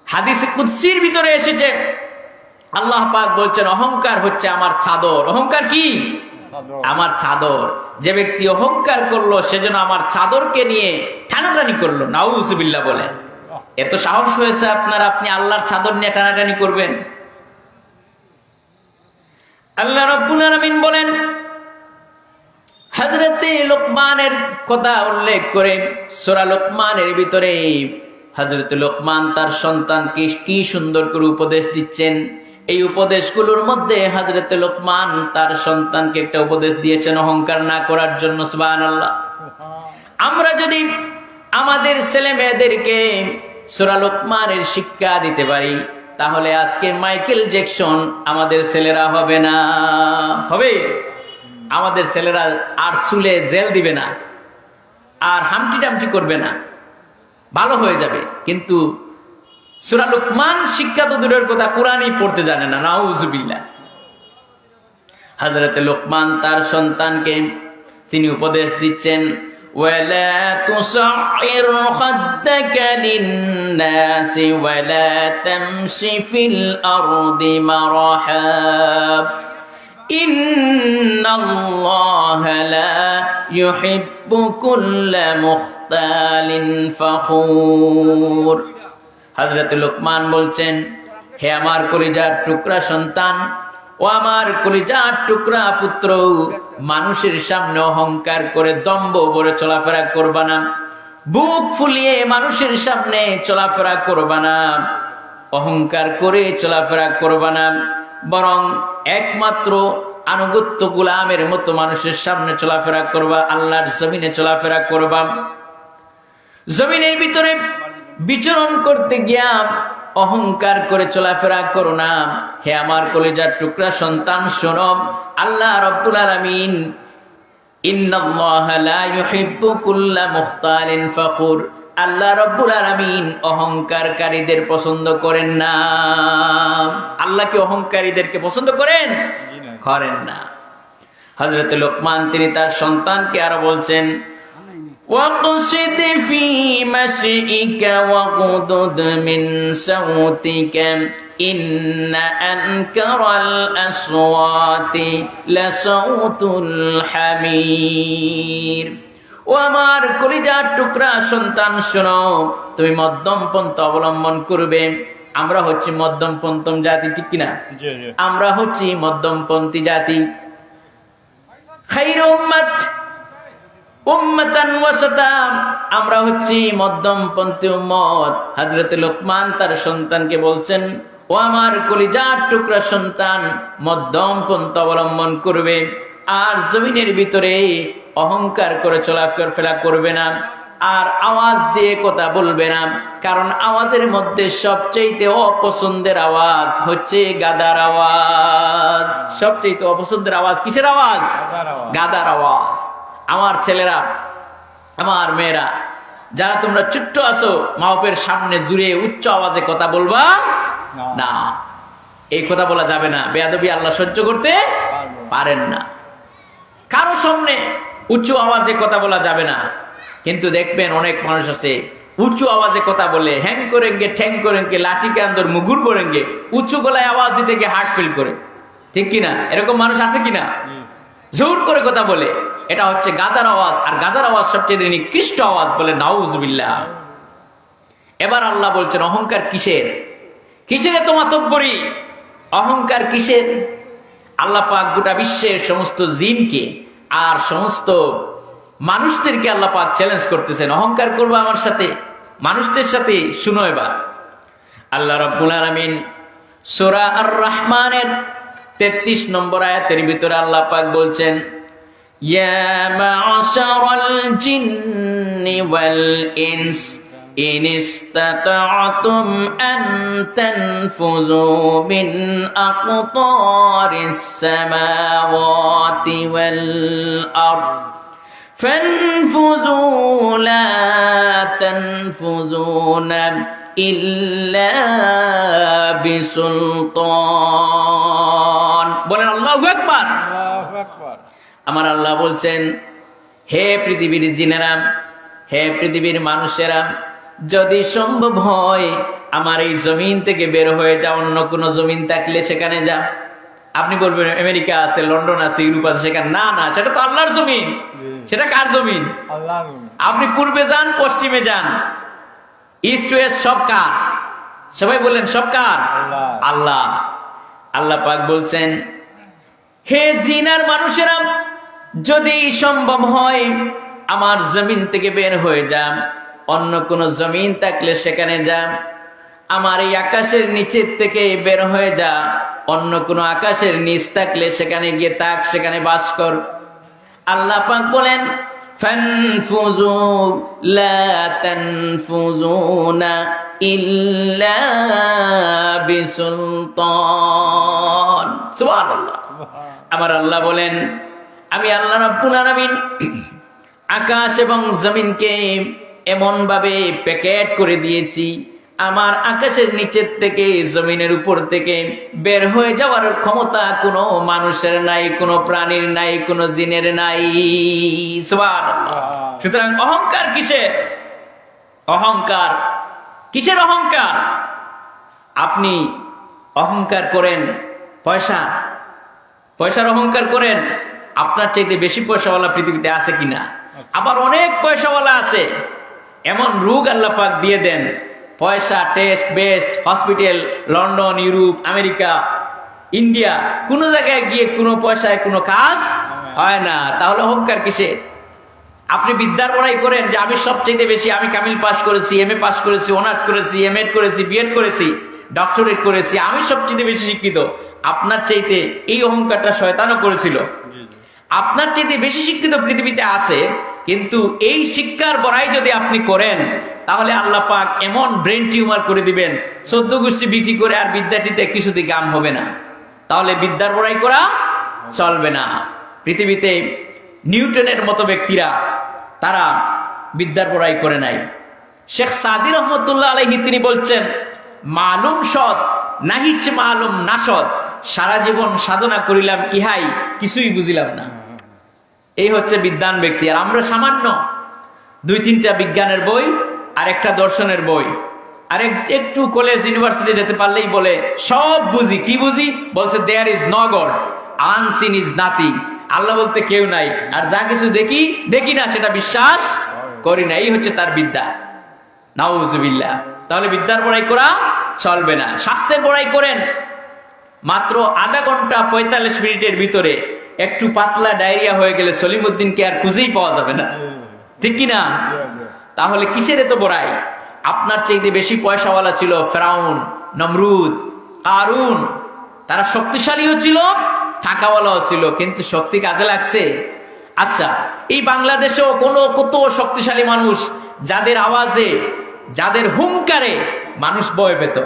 S3: হাদিসে কুদসির ভিতরে এসেছে আল্লাহ পাক বলছেন অহংকার হচ্ছে আমার চাদর। অহংকার কি? আমার চাদর। যে ব্যক্তি অহংকার করলো সেজন্য আমার চাদরকে নিয়ে টানাটানি করলো। নাউজুবিল্লাহ বলে। এত সাহস হয়েছে আপনার, আপনি আল্লাহর চাদর নিয়ে টানাটানি করবেন? আল্লাহ রাব্বুল আলামিন বলেন হযরতে লোকমানের কথা উল্লেখ করে সূরা লোকমানের ভিতরে হযরতে লোকমান তার সন্তানকে কি সুন্দর করে উপদেশ দিচ্ছেন। এই উপদেশগুলোর মধ্যে হযরতে লোকমান তার সন্তানকে একটা উপদেশ দিয়েছেন অহংকার না করার জন্য। সুবহানাল্লাহ। আমরা যদি আমাদের ছেলে মেয়েদেরকে সূরা লোকমানের শিক্ষা দিতে পারি, তাহলে আজকে মাইকেল জ্যাকসন আমাদের ছেলেরা হবে না? হবে? আমাদের ছেলেরা আর চুলে জেল দিবে না, আর হামটি টামটি করবে না, ভালো হয়ে যাবে। কিন্তু সূরা লোকমান শিক্ষা তো দূরের কথা, কোরআনই পড়তে জানে না। নাউজুবিল্লাহ। হযরতে লোকমান তার সন্তানকে তিনি উপদেশ দিচ্ছেন ওয়ালা তুসাইর খাদ্দাকা লিন-নাসি ওয়ালা তামশি ফিল আরদি মারাহা ইন্নাল্লাহা লা ইউহিব্বু কুল্লা মুখতালিন ফখুর। হযরত লোকমান বলছেন, হে আমার কলিজার টুকরা সন্তান, ও আমার কলিজার টুকরা পুত্র, মানুষের সামনে অহংকার করে দম্ভ ভরে চলাফেরা করবা না, বুক ফুলিয়ে মানুষের সামনে চলাফেরা করবা না, অহংকার করে চলাফেরা করবা না, বরং একমাত্র আনুগত্য গোলামের মতো মানুষের সামনে চলাফেরা করবা, আল্লাহর জমিনে চলাফেরা করবা। জমিনের ভিতরে বিচরণ করতে গিয়া অহংকার করে চলাফেরা করো না। হে আমার কলিজার টুকরা সন্তান, শোনো, আল্লাহ রাব্বুল আলামিন ইন্নাল্লাহা লা ইউহিব্বু কুল্লা মুখতালিন ফখুর, আল্লাহ রাব্বুল আলামিন অহংকারকারীদের পছন্দ করেন না। আল্লাহ কি অহংকারীদেরকে পছন্দ করেন? করেন না। হযরত লোকমান তিনি তার সন্তানকে আরো বলছেন, ওয়াকসিদ ফি মাশইকা ওয়াগদুদ মিন সাওতিকা ইন্না আনকারাল আসওয়াতি লাসাউতুল হামির। ও আমার কলিজার টুকরা সন্তান, শোনো, তুমি মধ্যম পন্থা অবলম্বন করবে। আমরা হচ্ছি মধ্যমপন্থী জাতি, ঠিক কিনা? আমরা হচ্ছি মধ্যমপন্থী জাতি। খায়রু উম্মাতান ওয়াসাতা, আমরা হচ্ছি মধ্যমপন্থী উম্মত। হযরত লোকমান তার সন্তানকে বলছেন, ও আমার কলিজার টুকরা সন্তান, মধ্যম পন্থা অবলম্বন করবে, আর জমিনের ভিতরে অহংকার করে চলাফেরা করবে না, আর আওয়াজ দিয়ে কথা বলবে না। কারণ আওয়াজের মধ্যে সবচেয়ে অপছন্দের আওয়াজ হচ্ছে গাদার আওয়াজ। সবচেয়ে অপছন্দের আওয়াজ কিসের আওয়াজ? গাদার আওয়াজ। আমার ছেলেরা, আমার মেয়েরা, যারা তোমরা ছোট্ট আছো, মা বাপের সামনে জুড়ে উচ্চ আওয়াজে কথা বলবা না। এই কথা বলা যাবে না। বেয়াদবি আল্লাহ সহ্য করতে পারেন না। কারো সামনে উঁচু আওয়াজে কথা বলা যাবে না। কিন্তু দেখবেন অনেক মানুষ আছে উঁচু আওয়াজে কথা বলে, হ্যাং করেঙ্গে, ঠ্যাং করেঙ্গে, লাঠি কে আন্দর মুগুর করেঙ্গে, উঁচু গলায় আওয়াজ দিতে গিয়ে হার্ট ফিল করে, ঠিক কিনা? এরকম মানুষ আছে কিনা? জোর করে কথা বলে, এটা হচ্ছে গাদার আওয়াজ। আর গাদার আওয়াজ সবচেয়ে নিকৃষ্ট আওয়াজ, বলে নাউজুবিল্লাহ। এবার আল্লাহ বলছেন, অহংকার কিসের? কিসের এত মাতব্বরি? অহংকার কিসের? আল্লাহ পাক গোটা বিশ্বের সমস্ত জিনকে আর সমস্ত মানুষদেরকে আল্লাহ পাক চ্যালেঞ্জ করতেছেন, অহংকার করবো আমার সাথে, মানুষদের সাথে। শুনো এবার, আল্লাহ রাব্বুল আলামিন সূরা আর রহমানের 33 নম্বর আয়াতের ভিতরে আল্লাহ পাক বলছেন, ইয়া মা'শারাল জিন্নি ওয়াল ইনস ইন ইসতাতা'তুম আন তানফুযু মিন আকতারিস সামাওয়াতি ওয়াল আরদ ফানফুযু লা তানফুযুনা ইল্লা বিসুলতান। বলেন আল্লাহু আকবার। আমার আল্লাহ বলছেন, হে পৃথিবীর জিনেরা, হে পৃথিবীর মানুষেরা, যদি সম্ভব হয় আমার এই জমিন থেকে বের হয়ে যা, অন্য কোন জমিন থাকলে সেখানে যা। আপনি বলবেন আমেরিকা আছে, লন্ডন আছে, ইউরোপ আছে, সেখানে না, না, সেটা তো আল্লাহর জমিন। সেটা কার জমিন? আপনি পূর্বে যান, পশ্চিমে যান, ইস্ট ওয়েস্ট, সব কার? সবাই বললেন সব কার? আল্লাহ। আল্লাহ পাক বলছেন, হে জিনার মানুষেরা, যদি সম্ভব হয় আমার জমিন থেকে বের হয়ে যা, অন্য কোন জমিন থাকলে সেখানে যা। আমার এই আকাশের নিচের থেকে বের হয়ে যা, অন্য কোন আকাশের নিচ থাকলে সেখানে গিয়ে থাক, সেখানে বাস কর। আল্লাহ পাক বলেন, ফানফুযু লা তানফুযুনা ইল্লা বিসুলতান। সুবহানাল্লাহ। আমার আল্লাহ বলেন, আমি আল্লাহ রাব্বুল আলামিন আকাশ এবং জমিনকে এমন ভাবে প্যাকেট করে দিয়েছি, আমার আকাশের নিচের থেকে জমিনের উপর থেকে বের হয়ে যাওয়ার ক্ষমতা কোনো মানুষের নাই, কোনো প্রাণীর নাই, কোনো জিনের নাই। সুবহানাল্লাহ। সুতরাং অহংকার কিসের? অহংকার কিসের? অহংকার আপনি অহংকার করেন পয়সার অহংকার করেন। আপনার চাইতে বেশি পয়সাওয়ালা পৃথিবীতে আছে কিনা? আবার অনেক পয়সাওয়ালা আছে, এমন রোগ আল্লাহ পাক দিয়ে দেন, পয়সা, test best hospital, London, Europe, America, India, কোন জায়গায় গিয়ে কোনো পয়সায় কোনো কাজ হয় না। তাহলে অহংকার কিসে? আপনি বিদ্যার পড়াই করেন যে আমি সবচেয়ে বেশি, আমি কামিল পাস করেছি, এমএ পাস করেছি, অনার্স করেছি, এমএড করেছি, বিএড করেছি, ডক্টরেট করেছি, আমি সবচেয়ে বেশি শিক্ষিত। আপনার চাইতে এই অহংকারটা শয়তানও করেছিল। আপনার চাইতে বেশি শিক্ষিত পৃথিবীতে আছে, কিন্তু এই শিক্ষার বড়াই যদি আপনি করেন, তাহলে আল্লাহ পাক এমন ব্রেন টিউমার করে দিবেন 14 গোষ্ঠী বিক্রি করে আর বিদ্যাটিতে কিছুতে কাম হবে না। তাহলে বিদ্যার বড়াই করা চলবে না। পৃথিবীতে নিউটনের মতো ব্যক্তিরা তারা বিদ্যার বড়াই করে নাই। শেখ সাদি রহমতুল্লাহ আলাইহি তিনি বলছেন, মালুম সৎ নাহিচ মালুম না সৎ, সারা জীবন সাধনা করিলাম ইহাই কিছুই বুঝিলাম না। এই হচ্ছে বিদ্বান ব্যক্তি। আর আমরা সামান্য 2-3টা বিজ্ঞানের বই আর একটা দর্শনের বই আর একটু কলেজ ইউনিভার্সিটি যেতে পারলেই বলে সব বুঝি। কি বুঝি? বলছে there is no God, unseen is nothing. Allah বলতে কেউ নাই, আর যা কিছু দেখি না সেটা বিশ্বাস করি না। এই হচ্ছে তার বিদ্যা। নাউজুবিল্লাহ। তাহলে বিদ্যার বড়াই করা চলবে না। স্বাস্থ্যের বড়াই করেন। মাত্র আধা ঘন্টা 45 মিনিটের ভিতরে একটু পাতলা ডায়রিয়া হয়ে গেলে সলিমউদ্দিনকে আর খুঁজেই পাওয়া যাবে না, ঠিক কিনা? তাহলে কিসের এত বড়াই? আপনার চাইতে বেশি পয়সাওয়ালা ছিল ফেরাউন, নমরুদ, কারুন। তারা শক্তিশালীও ছিল, টাকাওয়ালাও ছিল, কিন্তু শক্তি কাজে লাগছে? আচ্ছা, এই বাংলাদেশেও কত শক্তিশালী মানুষ যাদের আওয়াজে, যাদের হুঙ্কারে মানুষ ভয় পেত,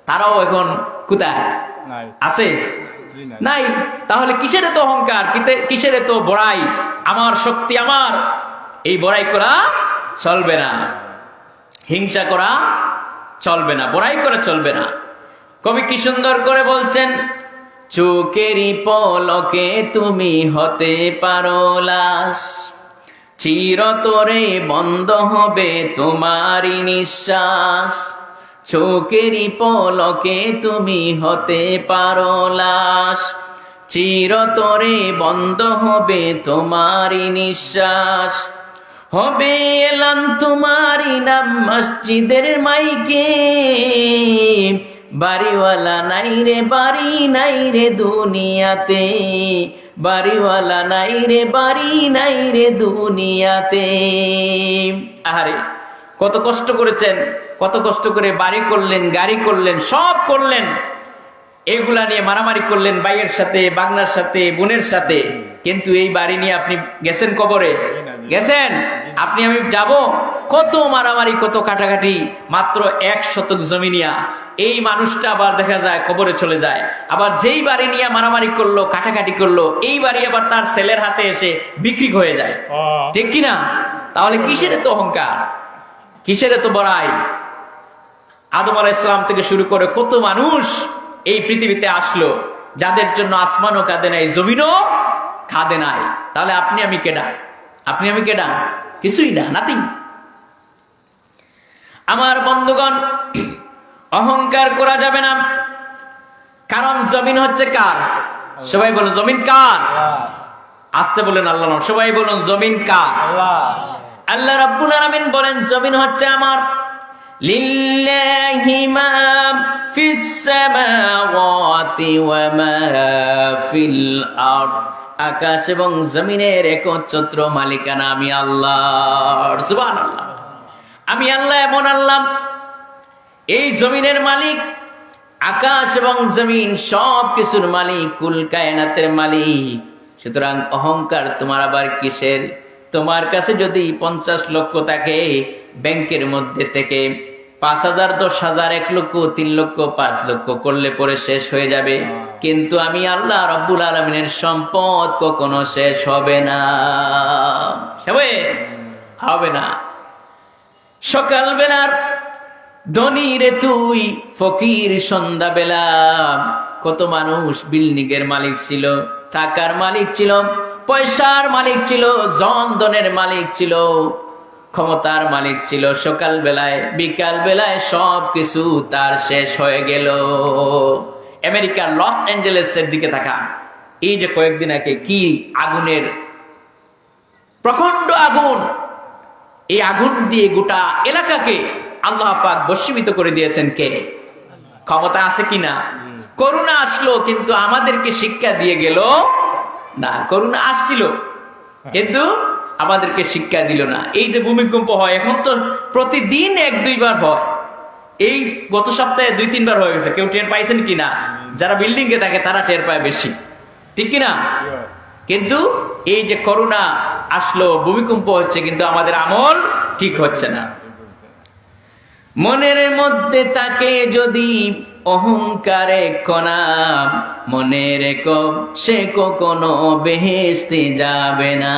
S3: তারাও এখন কোথায় আছে? নাই। তাহলে কিসের এত অহংকার, কিসের এত বড়াই? আমার শক্তি আমার, এই বড়াই করা চলবে না। হিংসা করা চলবে না, বড়াই করা চলবে না। কবি কি সুন্দর করে বলছেন, চোখেরই পলকে তুমি হতে পারো লাশ, চিরতরে বন্ধ হবে তোমারই নিঃশ্বাস। চোখেরই পলকে তুমি হতে পারো লাশ, চিরতরে বন্ধ হবে তোমারই নিঃশ্বাস। হবে এলাম তোমারই নাম মসজিদের মাইকে, বাড়িওয়ালা নাই রে বাড়ি নাই রে দুনিয়াতে, বাড়িওয়ালা নাই রে বাড়ি নাই রে দুনিয়াতে। আহারে, কত কষ্ট করেছেন, কত কষ্ট করে বাড়ি করলেন, গাড়ি করলেন, সব করলেন, এগুলা নিয়ে মারামারি করলেন ভাইয়ের সাথে, বাগনার সাথে, বোনের সাথে, কিন্তু এই বাড়ি নিয়ে আপনি গেছেন কবরে? গেছেন? আপনি আমি যাব? কত মারামারি, কত কাটাকাটি, মাত্র 1 শতক জমি নিয়া। এই মানুষটা আবার দেখা যায় কবরে চলে যায়। আবার যেই বাড়ি নিয়ে মারামারি করলো, কাটাকাটি করলো, এই বাড়ি আবার তার ছেলের হাতে এসে বিক্রি হয়ে যায়, ঠিক কিনা? তাহলে কিসের এত অহংকার, কিসের এত বড়াই? আদম আলাইহিস সালাম থেকে শুরু করে কত মানুষ এই পৃথিবীতে আসলো, যাদের জন্য আসমানও কাঁদে নাই, জমিনও কাঁদে নাই। তাহলে আপনি আমি কেডা? আপনি আমি কেডা? কিছুই না, নাথিং। আমার বন্ধুগণ, অহংকার করা যাবে না, কারণ জমিন হচ্ছে কার? সবাই বলুন জমিন কার? আসতে বলেন আল্লাহ। সবাই বলুন জমিন কার? আল্লাহ রাব্বুল আলামিন বলেন জমিন হচ্ছে আমার। লিল্লাহি মা ফিস সামাওয়াতি ওয়া মা ফিল আরদ, আকাশ এবং জমিনের একচ্ছত্র মালিকানা আমি আল্লাহর। সুবহানাল্লাহ। আমি আল্লাহ এমন আল্লাহ, এই জমিনের মালিক, আকাশ এবং জমিন সব কিছুর মালিক, কুল কায়নাতের মালিক। সুতরাং অহংকার তোমার আবার কিসের? তোমার কাছে যদি 50 লক্ষ থাকে, ব্যাংকের মধ্যে থেকে 5,000, 10,000, 1 লক্ষ, 3 লক্ষ, 5 লক্ষ করলে পরে শেষ হয়ে যাবে, কিন্তু আমি আল্লাহ রাব্বুল আলামিনের সম্পদ কখনো শেষ হবে না, হবে না। সকালবেলার ধনী রে তুই, ফকির সন্ধ্যাবেলা। কত মানুষ বিল্ডিং এর মালিক ছিল, টাকার মালিক ছিল, পয়সার মালিক ছিল, জনধনের মালিক ছিল, ক্ষমতার মালিক ছিল। সকাল বেলায়, বিকাল বেলায় সব কিছু তার শেষ হয়ে গেল। আমেরিকার লস অ্যাঞ্জেলেসের দিকে তাকান, এই যে কয়েকদিন আগে কি আগুনের প্রখণ্ড আগুন, এই আগুন দিয়ে গোটা এলাকাকে আল্লাহ পাক বশীভূত করে দিয়েছেন কে? ক্ষমতা আছে কিনা? করোনা আসলো, কিন্তু আমাদেরকে শিক্ষা দিয়ে গেল না। করোনা আসছিল, কিন্তু আমাদেরকে শিক্ষা দিল না। এই যে ভূমিকম্প হয়, এখন তো প্রতিদিন 1-2 বার হয়। এই গত সপ্তাহে 2-3 বার হয়ে গেছে। কেউ টের পাইছেন কিনা? যারা বিল্ডিং এ থাকে তারা টের পায় বেশি, ঠিক কিনা? কিন্তু এই যে করোনা আসলো, ভূমিকম্প হচ্ছে, কিন্তু আমাদের আমল ঠিক হচ্ছে না। মনের মধ্যে তাকে যদি অহংকারে কণা, মনে রেখো সে কখনো বেহেশতে যাবে না।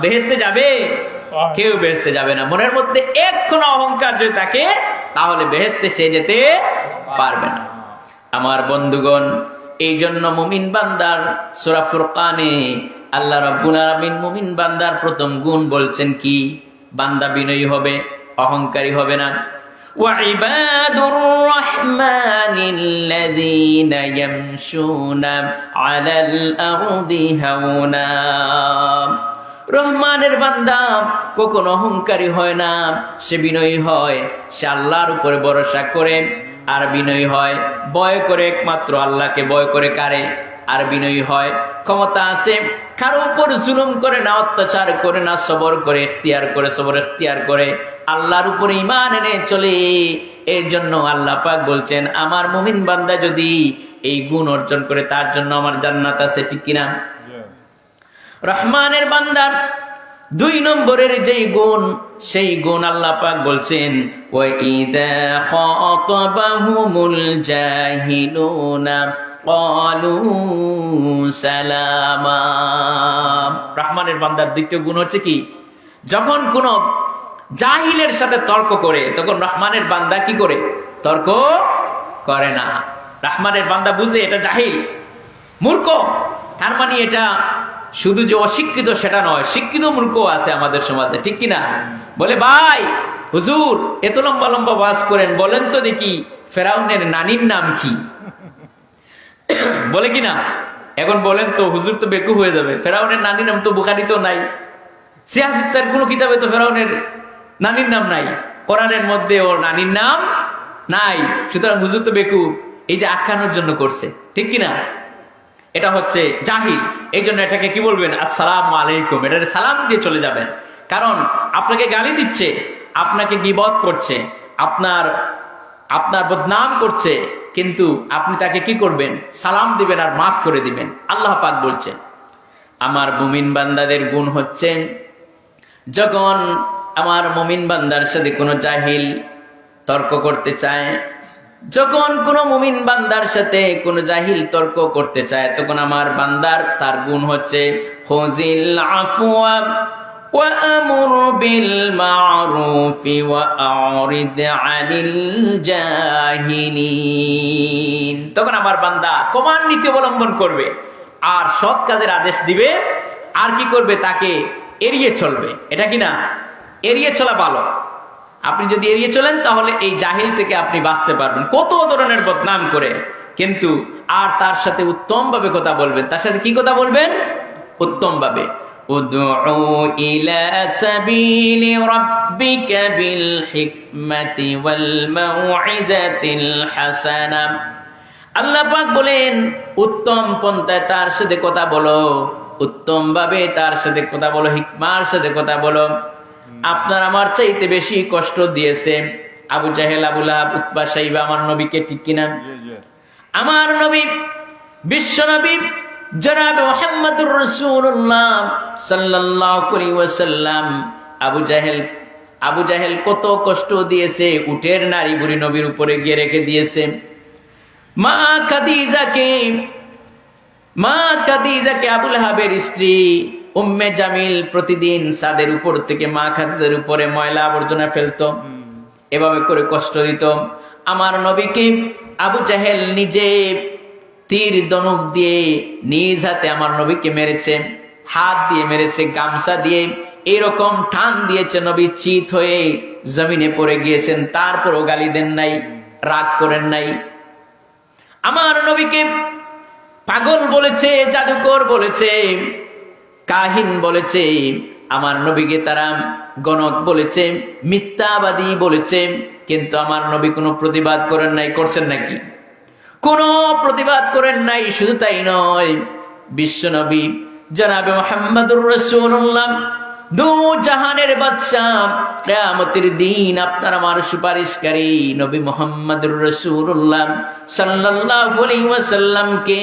S3: বেহেশতে যাবে? কেউ বেহেশতে যাবে না। মনের মধ্যে একখানা অহংকার যদি থাকে তাহলে বেহেশতে সে যেতে পারবে না। আমার বন্ধুগণ, এই জন্য মুমিন বান্দার সূরা ফুরকানে আল্লাহ রাব্বুল আলামিন মুমিন বান্দার প্রথম গুণ বলছেন কি? বান্দা বিনয়ী হবে, অহংকারী হবে না। وعباد الرحمن الذين يمشون على الأرض هونا। রহমানের বান্দা কখনো অহংকারী হয় না, সে বিনয়ী হয়, সে আল্লাহর উপরে ভরসা করে। আর বিনয়ী হয়, ভয় করে একমাত্র আল্লাহকে, ভয় করে কারে? আর বিনয়ী হয়, ক্ষমতা আছে, কারো উপর জুলুম করে না, অত্যাচার করে না, সবর করে ইখতিয়ার করে, সবর ইখতিয়ার করে, আল্লাহর উপরে ঈমান এনে চলে। এর জন্য আল্লাহ পাক বলছেন, আমার মুমিন বান্দা যদি এই গুণ অর্জন করে তার জন্য আমার জান্নাত আছে। ঠিক কিনা? রহমানের বান্দার 2 নম্বরের যেই গুণ, সেই গুণ আল্লাহ পাক বলছেন, ওয়া ইযা খাতাবাহুমুল জাহিলুনা ক্বালু সালামা। রহমানের বান্দার দ্বিতীয় গুণ হচ্ছে কি? যখন কোন জাহিলের সাথে তর্ক করে তখন রহমানের বান্দা কি করে? তর্ক করে না। রহমানের বান্দা বুঝে এটা জাহিল, মূর্খ। তার মানে এটা শুধু যে অশিক্ষিত সেটা নয়, শিক্ষিত মূর্খ আছে আমাদের সমাজে। ঠিক কিনা? বলে, ভাই হুজুর এত লম্বা লম্বা ওয়াজ করেন, বলেন তো দেখি ফেরাউনের নানির নাম কি? বলে কিনা? এখন বলেন তো, হুজুর তো বেকুব হয়ে যাবে, ফেরাউনের নানির নাম তো বুখারীতেও নাই, সিয়াসিত্তার কোন কিতাবে তো ফেরাউনের নানির নাম নাই, কোরআনের মধ্যে ওর নানির নাম নাই, সুতরাং হুজুর তো বেকুব। এই যে আখ্যানোর জন্য করছে। ঠিক কিনা? এটা হচ্ছে জাহিল। এই জন্য এটাকে কি বলবেন? আসসালামু আলাইকুম, এটা সালাম দিয়ে চলে যাবেন। কারণ আপনাকে গালি দিচ্ছে, আপনাকে গীবত করছে, আপনার বদনাম করছে, কিন্তু আপনি তাকে কি করবেন? সালাম দিবেন আর মাফ করে দিবেন। আল্লাহ পাক বলছেন, আমার মুমিন বান্দাদের গুণ হচ্ছে, যখন আমার মুমিন বান্দার সাথে কোনো জাহিল তর্ক করতে চায়, যখন কোন মুমিন বান্দার সাথে কোন জাহিল তর্ক করতে চায়, তখন আমার বান্দার তার গুণ হচ্ছে, খুযিল আফওয়া ওয়া আমুর বিল মা'রুফি ওয়া আ'রিদ আনিল জাহিলিন। তখন আমার বান্দা কমান নীতি অবলম্বন করবে আর সৎ কাজের আদেশ দিবে, আর কি করবে? তাকে এড়িয়ে চলবে। এটা কি না? এড়িয়ে চলা ভালো। আপনি যদি এড়িয়ে চলেন তাহলে এই জাহিল থেকে আপনি বাঁচতে পারবেন। কত ধরনের বদনাম করে, কিন্তু আর তার সাথে উত্তম ভাবে কথা বলবেন। তার সাথে কি কথা বলবেন? উত্তম ভাবে। উদউ ইলা সাবিলি রাব্বিকা বিল হিকমাতি ওয়াল মাউইজাতিল হাসানা। আল্লাহ পাক বলেন, উত্তম পন্থায় তার সাথে কথা বলো, উত্তম ভাবে তার সাথে কথা বলো, হিকমার সাথে কথা বলো। আপনার আমার চাইতে বেশি কষ্ট দিয়েছে আবু জাহেল, আবু লাহাব, উতবা, শাইবা আমার নবীকে। ঠিক কিনা? আমার নবী, বিশ্ব নবী জনাবে মুহাম্মদুর রাসূলুল্লাহ সাল্লাল্লাহু আলাইহি ওয়াসাল্লাম আবু জাহেল কত কষ্ট দিয়েছে। উটের নারী বুড়ি নবীর উপরে গিয়ে রেখে দিয়েছে। মা খাদিজাকে আবু লাহাবের স্ত্রী উম্মে জামিল প্রতিদিন ছাদের উপর থেকে মা খাদিজার উপরে ময়লা আবর্জনা ফেলতো, এভাবে করে কষ্ট দিত। আমার নবীকে আবু জাহেল নিজে তীর ধনুক দিয়ে নিজ হাতে আমার নবীকে মেরেছে, হাত দিয়ে মেরেছে, গামছা দিয়ে এরকম টান দিয়েছে, নবী চিত হয়ে জমিনে পড়ে গিয়েছেন। তারপরও গালি দেন নাই, রাগ করেন নাই। আমার নবীকে পাগল বলেছে, জাদুকর বলেছে, কাহিন বলেছে, আমার নবীকে তারা গণক বলেছে, মিথ্যাবাদী বলেছে, কিন্তু আমার নবী কোনো প্রতিবাদ করেন নাই। করছেন নাকি? কোনো প্রতিবাদ করেন নাই। শুধু তাই নয়, বিশ্ব নবী জনাবে মুহাম্মদুর রাসূলুল্লাহ, দু জাহানের বাদশা, কিয়ামতের দিন আপনার আমার সুপারিশকারী নবী মুহাম্মদুর রাসূলুল্লাহ সাল্লাল্লাহু আলাইহি ওয়াসাল্লামকে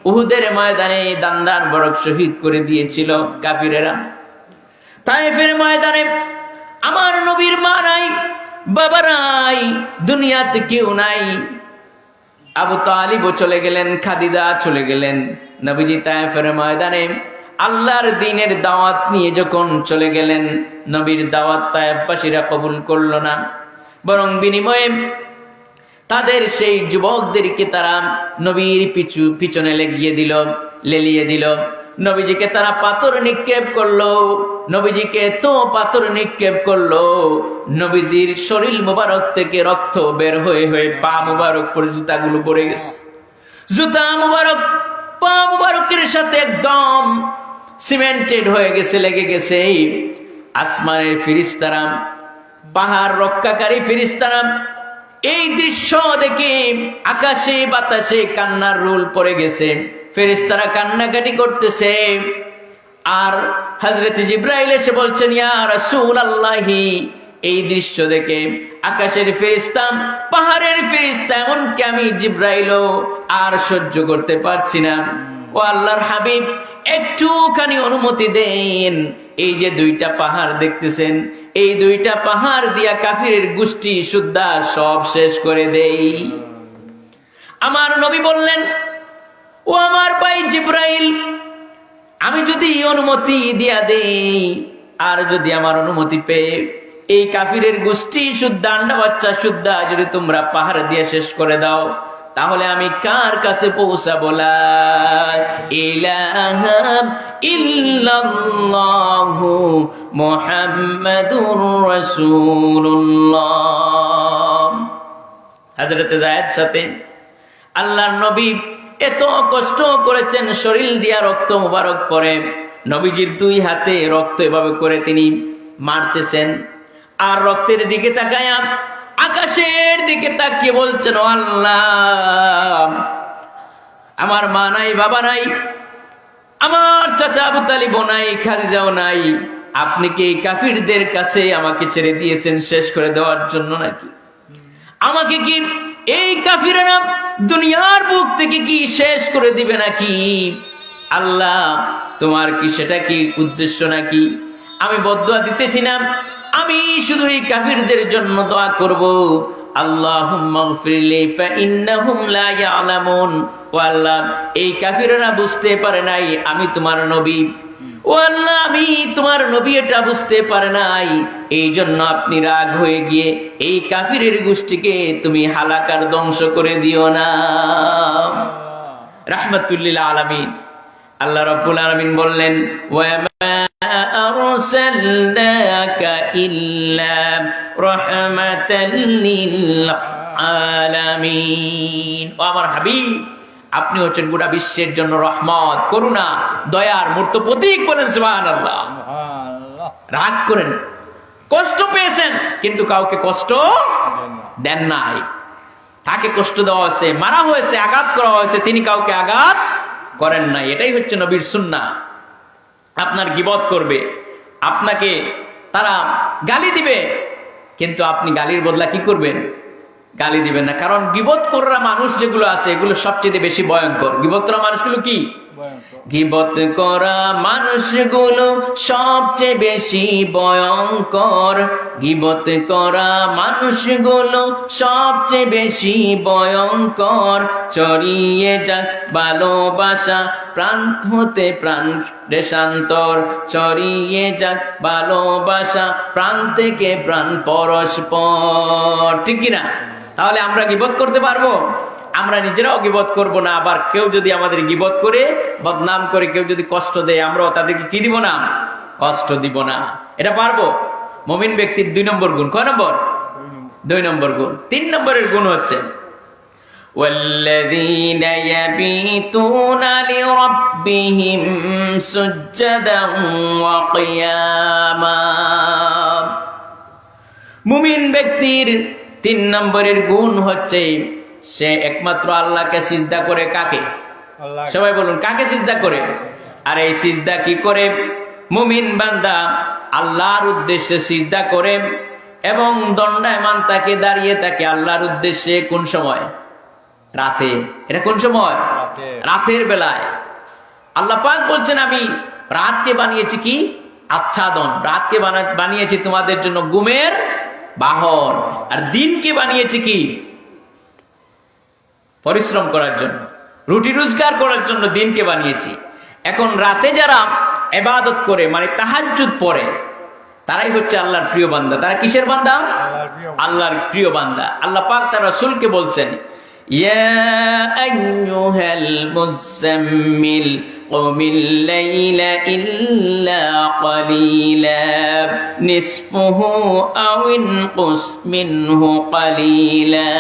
S3: উহুদের ময়দানে দান্দার বরক শহীদ করে দিয়েছিল কাফিরেরা। তায়েফের ময়দানে আমার নবীর মা নাই, বাবা নাই, দুনিয়াতে কেউ নাই। আবু তালিবও চলে গেলেন, খাদিজা চলে গেলেন। নবীজি তায়েফের ময়দানে আল্লাহর দ্বীনের দাওয়াত নিয়ে যখন চলে গেলেন, নবীর দাওয়াত তায়েফবাসীরা কবুল করলো না, বরং বিনিময়ে তাদের সেই যুবকদেরকে তারা নবীর পিছনে লেলিয়ে দিল। নবীজিকে তারা পাথর নিক্ষেপ করলো, নবীজিকে তো পাথর নিক্ষেপ করলো, নবীজির শরীর মুবারক থেকে রক্ত বের হয়ে হয়ে পা মুবারক পরে জুতাগুলো পড়ে গেছে। জুতা মুবারক পা মুবারকের সাথে একদম সিমেন্টেড হয়ে গেছে, লেগে গেছে। আসমানের ফেরেশতারা, পাহাড় রক্ষাকারী ফেরেশতারা এই দৃশ্য দেখে আকাশে বাতাসে কান্নার রোল পড়ে গেছে। ফেরেশতারা কান্নাকাটি করতেছে। আর হযরত জিবরাইল এসে বলছেন, ইয়া রাসূলুল্লাহি, এই দৃশ্য দেখে আকাশের ফেরেশতা, পাহাড়ের ফেরেশতা, এমনকি আমি জিবরাইলও আর সহ্য করতে পারছি না। ও আল্লাহর হাবিব, একটুখানি অনুমতি দেন, এই যে দুইটা পাহাড় দেখতেছেন, এই দুইটা পাহাড় দিয়া কাফিরের গোষ্ঠী সুদ্ধা সব শেষ করে দেই। আমার নবী বললেন, ও আমার ভাই জিবরাইল, আমি যদি অনুমতি দিয়া দেই, আর যদি আমার অনুমতি পেয়ে এই কাফিরের গোষ্ঠী শুদ্ধা, আন্ডা বাচ্চা শুদ্ধা যদি তোমরা পাহাড় দিয়ে শেষ করে দাও, তাহলে আমি কার কাছে পৌঁছাবো? লা ইলাহা ইল্লাল্লাহু মুহাম্মাদুর রাসূলুল্লাহ। হযরত যায়েদ সাথে আল্লাহর নবী এত কষ্ট করেছেন, শরীর দিয়া রক্ত মুবারক পড়ে, নবীজির দুই হাতে রক্ত এভাবে করে তিনি মারতেছেন। আর রক্তের দিকে তাকায়া আকাশের দিকে তাকিয়ে বলছেন, ও আল্লাহ, আমার মা নাই, বাবা নাই, আমার চাচা আবু তালিবও নাই, খাদিজাও নাই, আপনি কি এই কাফিরদের কাছে আমাকে ছেড়ে দিয়েছেন শেষ করে দেওয়ার জন্য নাকি? আমাকে কি এই কাফিরেরা দুনিয়ার বুক থেকে কি শেষ করে দিবে নাকি? আল্লাহ, তোমার কি সেটা কি উদ্দেশ্য নাকি? আমি বদদুয়া দিতেছি না, আমি শুধু এই কাফিরদের জন্য দোয়া করব, আল্লাহুম্মা গফিরলি ফাইন্নাহুম লা ইয়ালামুন। ও আল্লাহ, এই কাফিররা বুঝতে পারে নাই আমি তোমার নবী। ও আল্লাহ, আমি তোমার নবী এটা বুঝতে পারে নাই, এই জন্য আপনি রাগ হয়ে গিয়ে এই কাফিরের গোষ্ঠীকে তুমি হালাকার ধ্বংস করে দিও না। রাহমাতুল লিল আলামিন। আল্লাহ রাব্বুল আলামিন বললেন, ওয়া মা আরসালনাকা ইল্লা রাহমাতাল লিল আলামিন। ও আমার হাবিব, আপনি হচ্ছেন গোটা বিশ্বের জন্য রহমত, করুণা, দয়ার মূর্ত প্রতীক। বলেন সুবহানাল্লাহ। রাগ করেন, কষ্ট পেয়েছেন, কিন্তু কাউকে কষ্ট দেন নাই। তাকে কষ্ট দেওয়া হয়েছে, মারা হয়েছে, আঘাত করা হয়েছে, তিনি কাউকে আঘাত করেন নাই। এটাই হচ্ছে নবীর সুন্নাহ। আপনার গীবত করবে, আপনাকে তারা গালি দিবে, কিন্তু আপনি গালির বদলা কি করবেন? গালি দিবেন না। কারণ গীবত করা মানুষ যেগুলো আছে, এগুলো সবচেয়ে বেশি ভয়ঙ্কর। গীবত করা মানুষগুলো কি? গীবত করা মানুষগুলো সবচেয়ে বেশি ভয়ঙ্কর। গীবত করা মানুষগুলো সবচেয়ে বেশি ভয়ঙ্কর। ছড়িয়ে যাক ভালোবাসা প্রাণ হতে প্রাণ দেশান্তর। ছড়িয়ে যাক ভালোবাসা প্রাণ থেকে প্রাণ পরস্পর। ঠিক কিনা? তাহলে আমরা গীবত করতে পারবো? আমরা নিজেরাও গীবত করব না, আবার কেউ যদি আমাদের গীবত করে বদনাম করে কেউ যদি কষ্ট দেয়, আমরাও তাদেরকে কি দিব না? কষ্ট দিব না। এটা পারবো? মুমিন ব্যক্তির 2 নম্বর গুণ। কয় নম্বর? 2 নম্বর গুণ। 3 নম্বরের গুণ হচ্ছে ওয়াল্লাযীনা ইয়াবিতুনা লিরাব্বিহিম সুজদান ওয়া কিয়ামা। মুমিন ব্যক্তির 3 নম্বরের গুণ হচ্ছে সে একমাত্র আল্লাহকে সিজদা করে। কাকে? সবাই বলুন, কাকে সিজদা করে? আর এই সিজদা কি করে? মুমিন বান্দা আল্লাহর উদ্দেশ্যে সিজদা করে এবং দণ্ডায়মান তাকে দাঁড়িয়ে থাকে আল্লাহর উদ্দেশ্যে। কোন সময়? রাতে। এটা কোন সময়? রাতের বেলায়। আল্লাহ পাক বলছেন, আমি রাতকে বানিয়েছি কি? আচ্ছাদন। রাতকে বানিয়েছি তোমাদের জন্য ঘুমের বাহন। আর দিনকে বানিয়েছে কি? পরিশ্রম করার জন্য, রুটি রোজগার করার জন্য দিনকে বানিয়েছি। এখন রাতে যারা ইবাদত করে, মানে তাহাজ্জুদ পড়ে, তারাই হচ্ছে আল্লাহর প্রিয় বান্দা। তারা কিসের বান্দা? আল্লাহর প্রিয় বান্দা। আল্লাহ পাক তার রাসূলকে বলছেন, ইয়া আইয়ুহাল মুযাম্মিল কুমিল লাইলা ইল্লা ক্বালিলা নিসফুহু আও ইনকুস মিনহু ক্বালিলা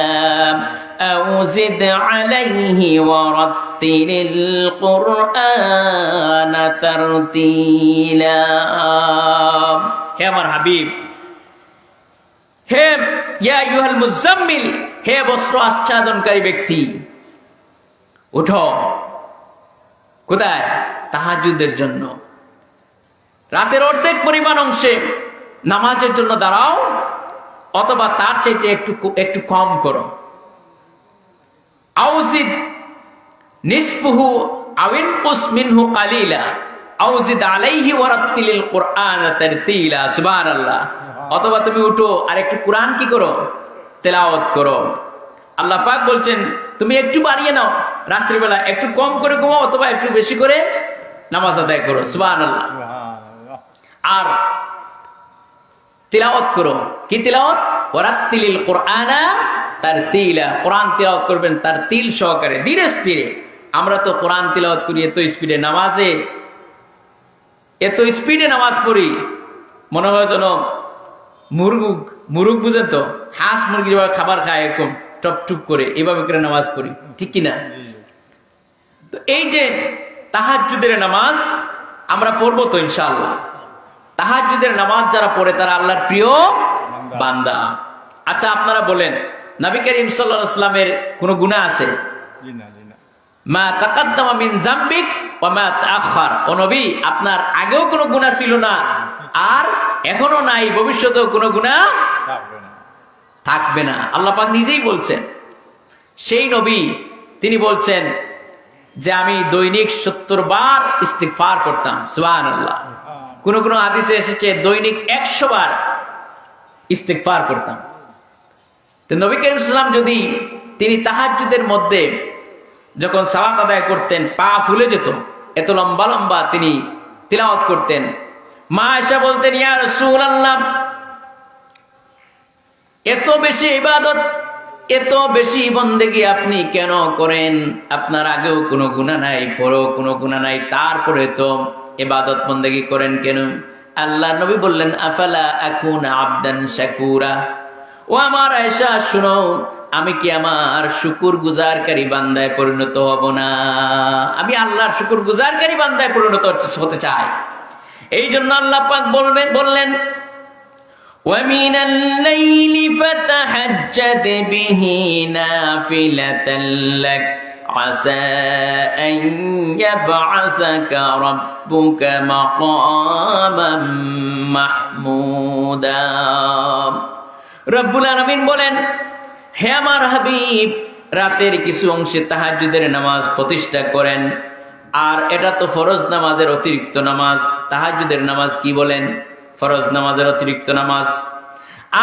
S3: আও জিদ আলাইহি ওয়ারাত্তিলিল কুরআনা তারতিলা। হে আমার হাবিব, হে ইয়া আইয়ুহাল মুযাম্মিল, হে বস্ত্র আচ্ছাদনকারী ব্যক্তি, উঠো। কোথায়? তাহাজ্জুদের জন্য। রাতের অর্ধেক পরিমাণ অংশে নামাজের জন্য দাঁড়াও, অথবা তার চাইতে একটু কম করো। আউজিদ নিসফুহু আও ইনকুস মিনহু কালিলা আউজিদ আলাইহি ওয়ারাত্তিলিল কুরআনা তারতিলা। সুবহানাল্লাহ। অথবা তুমি উঠো আর একটু কোরআন কি করো? তেলাওয়াত করো। আল্লাহ পাক বলছেন তুমি একটু বাড়িয়ে নাও, রাত্রিবেলা একটু কম করে ঘুমাও, অথবা একটু বেশি করে নামাজ আদায় করো। সুবহানাল্লাহ। আর তিলাওয়াত করো। কি তিলাওয়াত? ওয়ারাত্তিলিল কুরআনা তারতিলা। কোরআন তিলাওয়াত করবেন তার তিল সহকারে, ধীরে স্থিরে। আমরা তো কোরআন তিলাওয়াত করি এত স্পিডে, নামাজে এত স্পিডে নামাজ পড়ি, মনে হয় যেন মুরুগ বুঝেন তো, হাঁস মুরগি যেভাবে খাবার খায় এরকম টপ টুপ করে, এভাবে করে নামাজ পড়ি, ঠিক কিনা? তো এই যে তাহাজ্জুদের নামাজ আমরা পড়বো তো ইনশাআল্লাহ। তাহাজ্জুদের নামাজ যারা পড়ে তারা আল্লাহর প্রিয় বান্দা। আচ্ছা আপনারা বলেন, নবী করিম সাল্লাল্লাহু আলাইহি ওয়াসাল্লামের কোনো গুনাহ আছে? মা তাকাদ্দামা মিন যামবিক ওয়া মা তাআখার। ও নবী, আপনার আগেও কোনো গুনাহ ছিল না, আর এখনো নাই, ভবিষ্যতেও কোনো গুনাহ থাকবে না। আল্লাহ পাক নিজেই বলছেন। সেই নবী তিনি বলছেন যে আমি দৈনিক 70 বার ইস্তিগফার করতাম। সুবহানাল্লাহ। কোন কোন হাদিসে এসেছে দৈনিক 100 বার ইস্তিগফার করতাম। তো নবী করিম সাল্লাল্লাহু আলাইহি ওয়াসাল্লাম যদি তিনি তাহাজ্জুদের মধ্যে যখন সালাত আদায় করতেন, পা ফুলে যেত, এত লম্বা লম্বা তিনি তিলাওয়াত করতেন। মা আয়েশা বলতেন, ইয়া রাসূলুল্লাহ, এত বেশি ইবাদত, এত বেশি বন্দেগী আপনি কেন করেন? আপনার আগেও কোনো গুনাহ নাই, পরেও কোনো গুনাহ নাই, তারপরে তো ইবাদত বন্দেগী করেন কেন? আল্লাহ নবী বললেন, আফালা আকুনা আবদান শাকুরা। ও আমার আয়েশা, শুনো, আমি কি আমার শুকুর গুজারকারী বান্দায় পরিণত হব না? আমি আল্লাহর শুকুর গুজারকারী বান্দায় পরিণত হতে চাই। এই জন্য আল্লাহ পাক বললেন, وَمِنَ اللَّيْلِ فَتَهَجَّدْ بِهِ نَافِلَةً لَكَ عَسَىٰ أَن يَبْعَثَكَ رَبُّكَ مَقَامًا مَحْمُودًا। রব্বুল আলামিন বলেন, হে আমার হাবিব, রাতের কিছু অংশে তাহাজ্জুদের নামাজ প্রতিষ্ঠা করেন। আর এটা তো ফরজ নামাজের অতিরিক্ত নামাজ। তাহাজ্জুদের নামাজ কি বলেন? ফরজ নামাজের অতিরিক্ত নামাজ।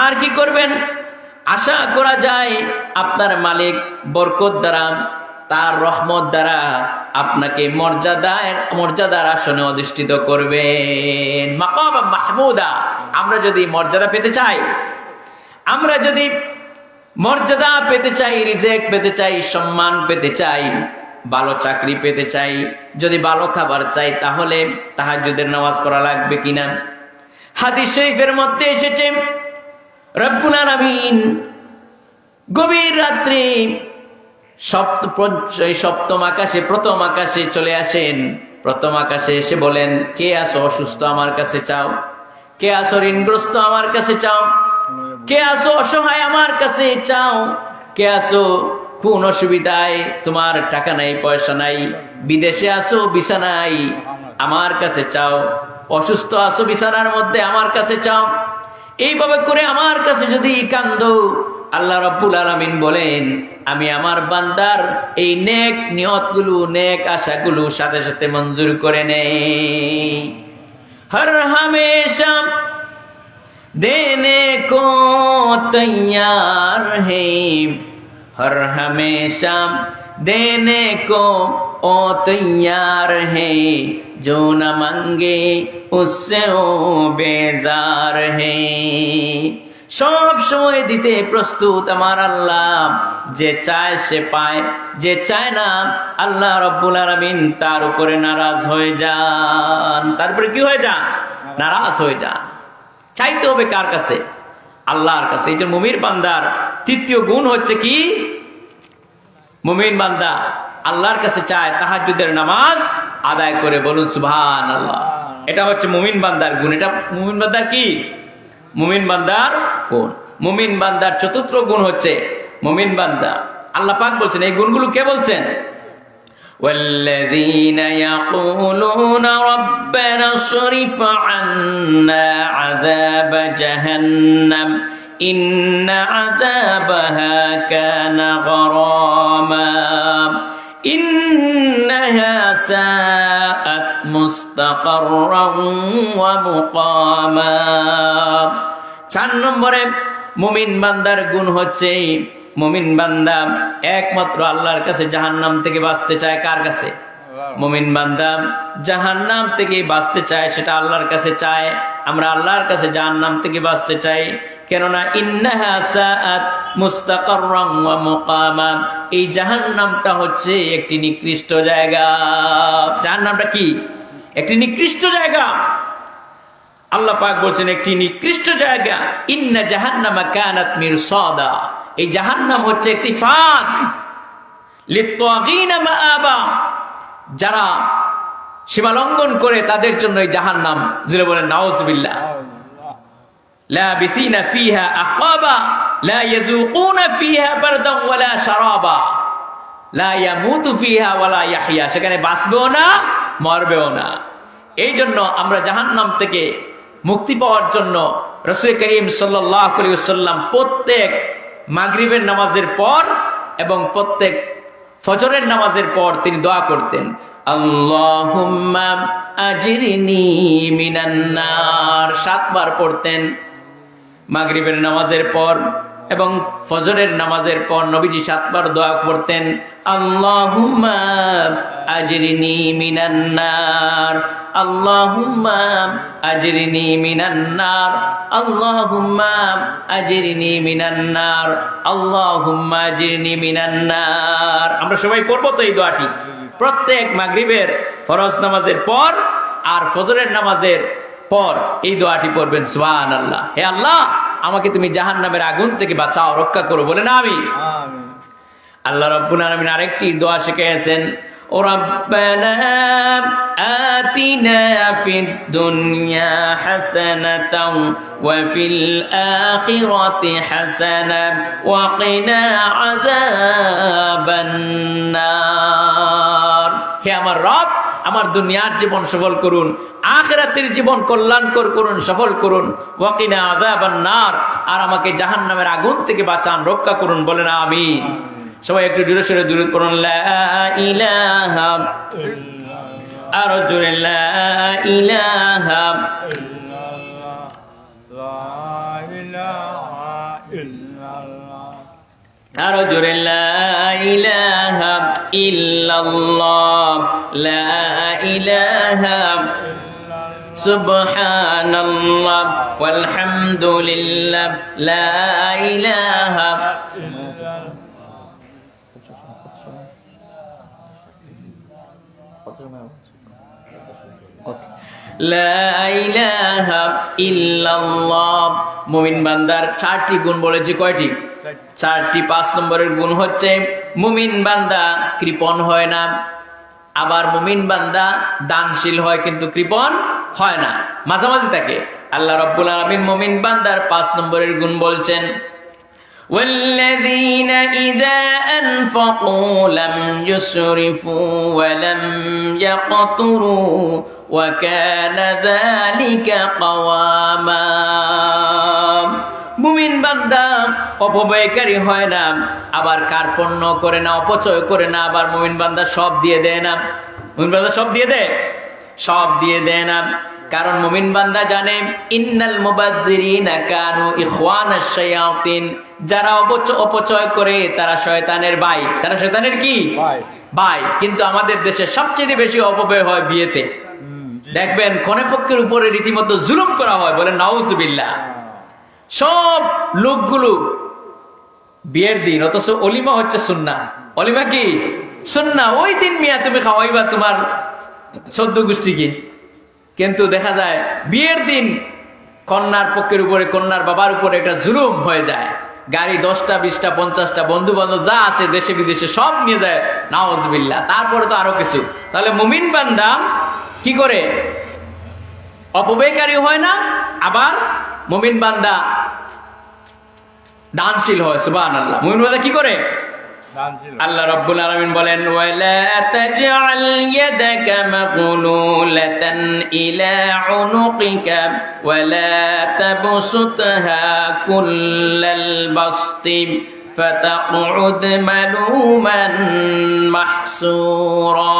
S3: আর কি করবেন? আশা করা যায় আপনার মালিক বরকত দ্বারা, তার রহমত দ্বারা আপনাকে মর্যাদার আসনে অধিষ্ঠিত করবেন। মাকাম মাহমুদা। আমরা যদি মর্যাদা পেতে চাই, আমরা যদি মর্যাদা পেতে চাই, রিজেক পেতে চাই, সম্মান পেতে চাই, ভালো চাকরি পেতে চাই, যদি ভালো খাবার চাই, তাহলে তাহাজ্জুদের নামাজ পড়া লাগবে কিনা? হাদিস শরীফের মধ্যে এসেছে, রব্বুল আলামিন গভীর রাত্রে সপ্তম আকাশে, প্রথম আকাশে চলে আসেন। প্রথম আকাশে এসে বলেন, কে আছো অসুস্থ, আমার কাছে চাও। কে আছো ঋণগ্রস্ত, আমার কাছে চাও। কে আছো অসহায়, আমার কাছে চাও। কে আছো কোন অসুবিধায়, তোমার টাকা নাই, পয়সা নাই, বিদেশে আছো, বিছানায়, আমার কাছে চাও। অসুস্থ আছো বিছানার মধ্যে, আমার কাছে চাও। এইভাবে করে আমার কাছে যদি কান্দো, আল্লাহ রাব্বুল আলামিন বলেন, আমি আমার বান্দার এই নেক নিয়তগুলো, নেক আশাগুলো সাথে সাথে মঞ্জুর করে নেই। হর হামেশা देने को तैयार है हर हमेशा देने को ओ तैयार है जो न मांगे उससे ओ बेजार है সব সময় দিতে প্রস্তুত আমার আল্লাহ যে চায় সে পায় যে চায় না আল্লাহ রব্বুল আলামিন তার উপরে নারাজ হয়ে যান তারপরে কি হয়ে যান নারাজ হয়ে যান চাইতে হবে কার কাছে আল্লাহর কাছে এই যে মুমিন বান্দার তৃতীয় গুণ হচ্ছে কি মুমিন বান্দা আল্লাহর কাছে চায় তাহাজ্জুদের নামাজ আদায় করে বলুন সুবহানাল্লাহ এটা হচ্ছে মুমিন বান্দার গুণ এটা মুমিন বান্দার কি মুমিন বান্দার গুণ মুমিন বান্দার চতুর্থ গুণ হচ্ছে মুমিন বান্দা আল্লাহ পাক বলছেন এই গুণগুলো কে বলছেন والذين يقولون ربنا اصرف عنا عذاب جهنم إن عذابها كان غراما إنها ساءت مستقرا ومقاما 4 নম্বরে মুমিন বান্দার গুণ হচ্ছে মুমিন বান্দা একমাত্র আল্লাহর কাছে জাহান্নাম থেকে বাঁচতে চায় কার কাছে মুমিন বান্দা জাহান্নাম থেকে বাঁচতে চায় সেটা আল্লাহর কাছে চায় আমরা আল্লাহর কাছে জাহান্নাম থেকে বাঁচতে চাই কেননা ইন্নাহা সাআত মুস্তাকাররান ওয়া মুকামা এই জাহান্নামটা হচ্ছে একটি নিকৃষ্ট জায়গা জাহান্নামটা কি একটি নিকৃষ্ট জায়গা আল্লাহ পাক বলেন একটি নিকৃষ্ট জায়গা ইন্না জাহান্নামা কানাত মিরসাদা এই জাহান্নাম হচ্ছে একটি ফাঁদ লিত্তাগিনা মাআবা যারা সীমালঙ্ঘন করে তাদের জন্য এই জাহান্নাম জুড়ে বলেন নাউজুবিল্লাহ লাবিসিনা ফিহা আহকাবা লা ইয়াযুকুনা ফিহা বারদান ওয়ালা শারাবা লা ইয়ামুতু ফিহা ওয়ালা ইয়াহইয়া সেখানে বাঁচবেও না মরবেও না এই জন্য আমরা জাহান্নাম থেকে মুক্তি পাওয়ার জন্য রাসূল করিম সাল্লাল্লাহু আলাইহি ওয়াসাল্লাম প্রত্যেক মাগরিবের নামাজের পর এবং প্রত্যেক ফজরের নামাজের পর তিনি দোয়া করতেন আল্লাহুম্মা আজিরনি মিনান নার 7 বার পড়তেন মাগরিবের নামাজের পর এবং ফজরের নামাজের পর নবীজি 7 বার দোয়া করতেন আল্লাহুম্মা আজিরনি মিনান নার আল্লাহুম্মা আজিরনি মিনান নার আল্লাহুম্মা আজিরনি মিনান নার আল্লাহুম্মা আজিরনি মিনান নার আমরা সবাই পড়ব তো এই দোয়াটি প্রত্যেক মাগরিবের ফরজ নামাজের পর আর ফজরের নামাজের পর এই দোয়াটি পড়বেন সুবহানাল্লাহ হে আল্লাহ আমাকে তুমি জাহান্নামের আগুন থেকে বাঁচাও রক্ষা করো বলেন আমিন আল্লাহ রাব্বুল আলামিন আরেকটি দোয়া শিখিয়েছেন ও রাব্বানা আতিনা ফিদ দুনিয়া হাসানাতাও ওয়া ফিল আখিরাতি হাসানা ওয়া কিনা আযাবান নার হে আমার রব আমার দুনিয়ার জীবন সফল করুন আখিরাতের জীবন কল্যাণকর করুন সফল করুন ওয়া কিনা আযাবান নার আর আমাকে জাহান্নামের আগুন থেকে বাঁচান রক্ষা করুন বলেন আমিন সবাই একটু জোরে সোরে দুরূদ পড়ুন লা ইলাহা আর জোরে লা ইলাহা আর জোরে লা ইলাহা ইল্লাল্লাহ লা ইলাহা সুবহানাল্লাহ ওয়াল হামদুলিল্লাহ লা ইলাহা লা ইলাহা ইল্লাল্লাহ মুমিন বান্দার 4টি গুণ বলেছি কয়টি 4টি 5 নম্বরের গুণ হচ্ছে মুমিন বান্দা কৃপণ হয় না আবার মুমিন বান্দা দানশীল হয় কিন্তু কৃপণ হয় না মাঝামাঝি থাকে আল্লাহ রাব্বুল আলামিন মুমিন বান্দার 5 নম্বরের গুণ বলছেন والذين إذا أنفقوا لم يسرفوا ولم يقتروا وكان ذلك قواما মুমিন বান্দা অপব্যয়কারী হয় না আবার কার্পণ্য করে না অপচয় করে না আবার মুমিন বান্দা সব দিয়ে দেয় না মুমিন বান্দা সব দিয়ে দেয় না কারণ মুমিন বান্দা জানে ইন্নাল মুবাজ্জিরিনা কানু ইখওয়ানাশ শায়াতিন, যারা অপচয় করে তারা শয়তানের ভাই। তারা শয়তানের কি ভাই। কিন্তু আমাদের দেশে সবচেয়ে বেশি অপব্যয় হয় বিয়েতে। দেখবেন কনেপক্ষের উপরে রীতিমতো জুলুম করা হয়, বলেন নাউজুবিল্লাহ। সব লোকগুলো বিয়ের দিন, অথচ অলিমা হচ্ছে সুন্নাহ। অলিমা কি সুন্নাহ। ওই দিন মিয়া তুমি খাওয়াইবা তোমার 14 গোষ্ঠীকে, কিন্তু দেখা যায় বিয়ের দিন কন্যার পক্ষের উপরে, কন্যার বাবার উপরে একটা জুলুম হয়ে যায়। গাড়ি 10টা 20টা 50টা, বন্ধু বান্ধব যা আছে দেশে বিদেশে সব নিয়ে যায়, নাউজুবিল্লাহ। তারপরে তো আরো কিছু। তাহলে মুমিন বান্দা কি করে? অপব্যয়কারী হয় না, আবার মুমিন বান্দা দানশীল হয়। সুবহানাল্লাহ। মুমিন বান্দা কি করে? আল্লাহ রাব্বুল আলামিন বলেন, ওয়ালা তাজআল ইয়াদাকা মাগলুলাতান ইলা উনুকিকা ওয়ালা তাবসুতহা কুল্লাল বাসতি ফাতাকুদ মালুমান মাহসুরা।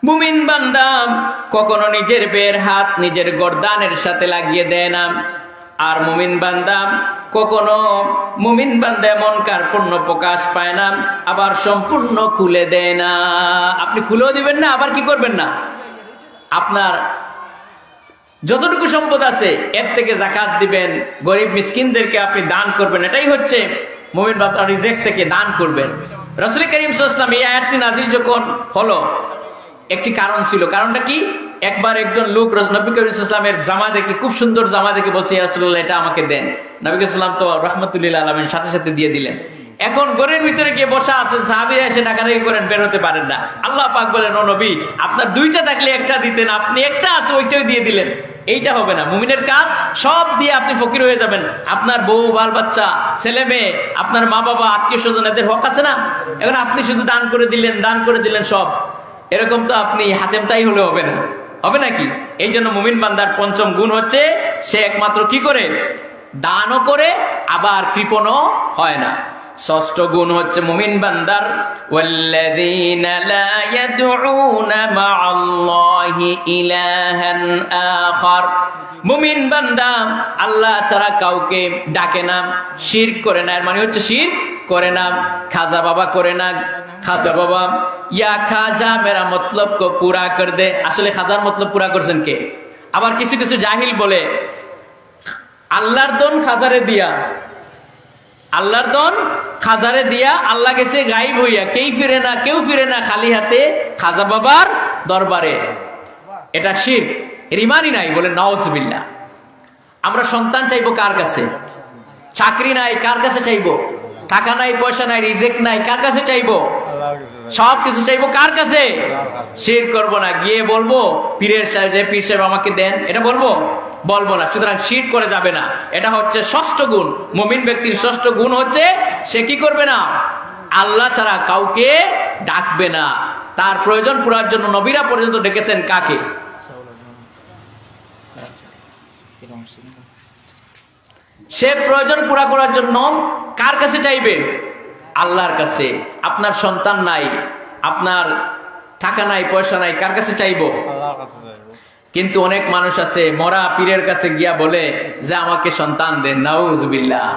S3: মুমিন বান্দা কখনো নিজের বের হাত নিজের গর্দানের সাথে লাগিয়ে দেয় না। আর মুমিন বান্দা কখনো এমন কার্পণ্য প্রকাশ পায় না, আবার সম্পূর্ণ খুলে দেয় না। আপনি খুলেও দিবেন না, আবার কি করবেন না, আপনার যতটুকু সম্পদ আছে এর থেকে যাকাত দিবেন, গরিব মিসকিনদেরকে আপনি দান করবেন। এটাই হচ্ছে মুমিন বান্দা রিজিক থেকে দান করবেন। রাসূল করিম সাল্লাল্লাহু আলাইহি ওয়াসাল্লাম এই আয়াতটি নাযিল যখন হলো, একটি কারণ ছিল। কারণটা কি? একবার একজন লোক নবী করিম সাল্লাল্লাহু আলাইহি ওয়াসাল্লামের জামা দেখে, খুব সুন্দর জামা দেখে বলছে, ইয়া রাসূলুল্লাহ এটা আমাকে দেন। নবী করিম সাল্লাল্লাহু আলাইহি ওয়াসাল্লাম তো রাহমাতুল লিল আলামিন, সাথে সাথে দিয়ে দিলেন। এখন ঘরের ভিতরে গিয়ে বসা আছেন, সাহাবীরা এসে ডাকাডাকি করেন, বের হতে পারেন না। আল্লাহ পাক বলেন, ও নবী আপনার 2টা থাকলে একটা দিতেন, আপনি একটা আছে ওইটাও দিয়ে দিলেন। এইটা হবে না। মুমিনের কাজ সব দিয়ে আপনি ফকির হয়ে যাবেন। আপনার বউ, বাল বাচ্চা, ছেলে মেয়ে, আপনার মা বাবা, আত্মীয় স্বজন, এদের হক আছে না? এখন আপনি শুধু দান করে দিলেন সব। এরকম তো আপনি হাতেম তাই হলে হবে না, হবে নাকি? এই জন্য মুমিন বান্দার 5ম গুণ হচ্ছে সে একমাত্র কি করে? দানও করে, আবার কৃপণও হয় না। 6ষ্ঠ গুণ হচ্ছে মুমিন বান্দার, ওয়াল্লাযীনা লা ইয়াদউনা মা'আল্লাহি ইলাহান আখার। মুমিন বান্দা আল্লাহ ছাড়া কাউকে ডাকে না, শিরক করে না। এর মানে হচ্ছে শিরক করে না, খাজা বাবা করে না। খাজা বাবা, ইয়া খাজা মেরা মতলব কো পুরা কর দে। আসলে খাজার মতলব পুরা করছেন কে? আবার কিছু কিছু জাহিল বলে আল্লাহর দন খাজারে দিয়া, আল্লাহর দন খাজারে দিয়া আল্লাহ গেছে গায়েব হইয়া, কেউ ফিরে না খালি হাতে খাজা বাবার দরবারে। এটা শিরক, এর ইমানই নাই, বলে নাউজুবিল্লাহ। আমরা সন্তান চাইবো কার কাছে? চাকরি নাই, কার কাছে চাইবো? টাকা নাই, পয়সা নাই, রিজিক নাই, কার কাছে চাইবো? সবকিছু চাইবো কার কাছে? শিরক করব না। গিয়ে বলবো পীরের সাহেব, পীর সাহেব আমাকে দেন, এটা বলবো না। সুতরাং শিরক করে যাবে না। এটা হচ্ছে 6ষ্ঠ গুণ। মুমিন ব্যক্তির 6ষ্ঠ গুণ হচ্ছে সে কি করবে না? আল্লাহ ছাড়া কাউকে ডাকবে না। তার প্রয়োজন পুরার জন্য নবীরা পর্যন্ত ডেকেছেন কাকে? সে প্রয়োজন পুরা করার জন্য কার কাছে চাইবে? আল্লাহর কাছে। আপনার সন্তান নাই, আপনার টাকা নাই, পয়সা নাই, কার কাছে চাইবো? কিন্তু অনেক মানুষ আছে মরা পীরের কাছে গিয়া বলে যে আমাকে সন্তান দেন। নাউজুবিল্লাহ।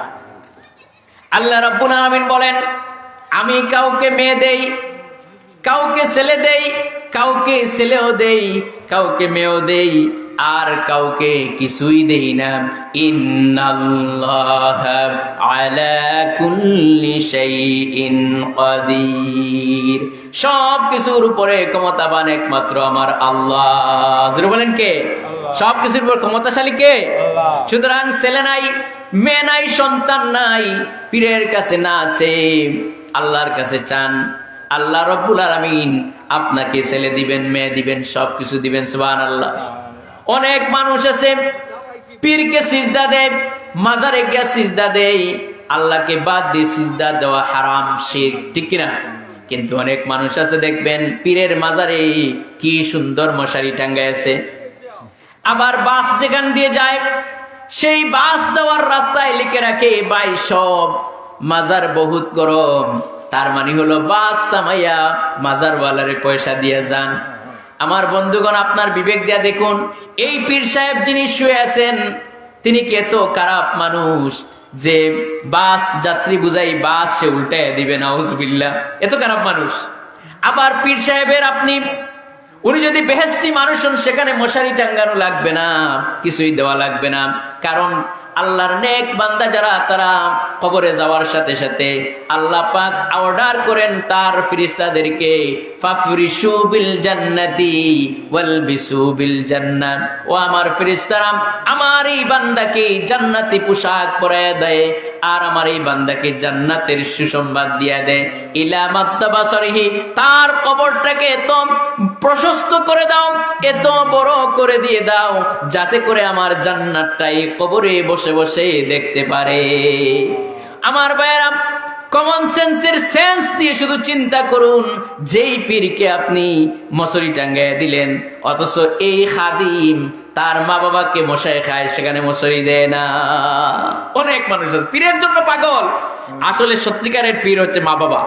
S3: আল্লাহ রাব্বুল আলামিন বলেন, আমি কাউকে মেয়ে দেই, কাউকে ছেলে দেই, কাউকে ছেলেও দেই, কাউকে মেয়েও দেই, আর কাউকে কিছুই দেই না। ইন্নাল্লাহা আলা কুল্লি শাইইন কাদির। সব কিছুর উপরে ক্ষমতাবান একমাত্র আমার আল্লাহ। জোরে বলেন কে? সব কিছুর উপর ক্ষমতাশালী কে? সুতরাং ছেলে নাই, মেয়ে নাই, সন্তান নাই, পীরের কাছে না চেয়ে আল্লাহর কাছে চান। আল্লাহ রাব্বুল আলামিন আপনাকে ছেলে দিবেন, মেয়ে দিবেন, সবকিছু দিবেন। সুবহানাল্লাহ। অনেক মানুষ আছে পীরকে সিজদা দেয়, মাজারে গিয়া সিজদা দেয়, আল্লাহকে বাদ দিয়ে সিজদা দেওয়া হারাম, শিরক, ঠিক কিনা? কিন্তু অনেক মানুষ আছে দেখবেন পীরের মাজারে কি সুন্দর মশারি টাঙ্গাইছে, আবার বাস যেখান দিয়ে যায় সেই বাস যাওয়ার রাস্তায় লিখে রাখে ভাই সব মাজার বহুত গরম। তার মানে হলো বাস থামাইয়া মাজারওয়ালারে পয়সা দিয়ে যান। আমার বন্ধুগণ, আপনার বিবেক দিয়া দেখুন, এই পীর সাহেব যিনি শুয়ে আছেন তিনি কি এত খারাপ মানুষ যে বাস যাত্রী বুঝাই বাস সে উল্টায় দিবে? নাউজুবিল্লাহ, এত খারাপ মানুষ। আবার পীর সাহেবের আপনি উনি যদি বেহেশতি মানুষ হন, সেখানে মশারি টাঙ্গানো লাগবে না, কিছুই দেওয়া লাগবে না। কারণ আল্লাহর নেক বান্দা যারা, তারা কবরে যাওয়ার সাথে সাথে আল্লাহ পাক অর্ডার করেন তার ফেরেশতাদেরকে, ফাফরিশু বিল জান্নাতি ওয়ালবিসু বিল জান্নাত। ও আমার ফেরেশতারা, আমার এই বান্দাকে জান্নাতি পোশাক পরায় দেয় আর আমার এই বান্দাকে জান্নাতের সুসংবাদ দিয়ে দেয়। ইলা মাত্তাবাসরিহি, তার কবরটাকে এত প্রশস্ত করে দাও, এত বড় করে দিয়ে দাও, যাতে করে আমার জান্নাতটাই কবরে বসে বসে দেখতে পারে। আমার ভাইয়েরা, কমন সেন্সের সেন্স দিয়ে শুধু চিন্তা করুন, যেই পীরকে আপনি মশারি টাঙ্গায় দিলেন, অথচ এই খাদিম তার মা বাবাকে মশাই খায়, সেখানে মশারি দেয় না। অনেক মানুষ আছে পীরের জন্য পাগল। আসলে সত্যিকারের পীর হচ্ছে মা বাবা।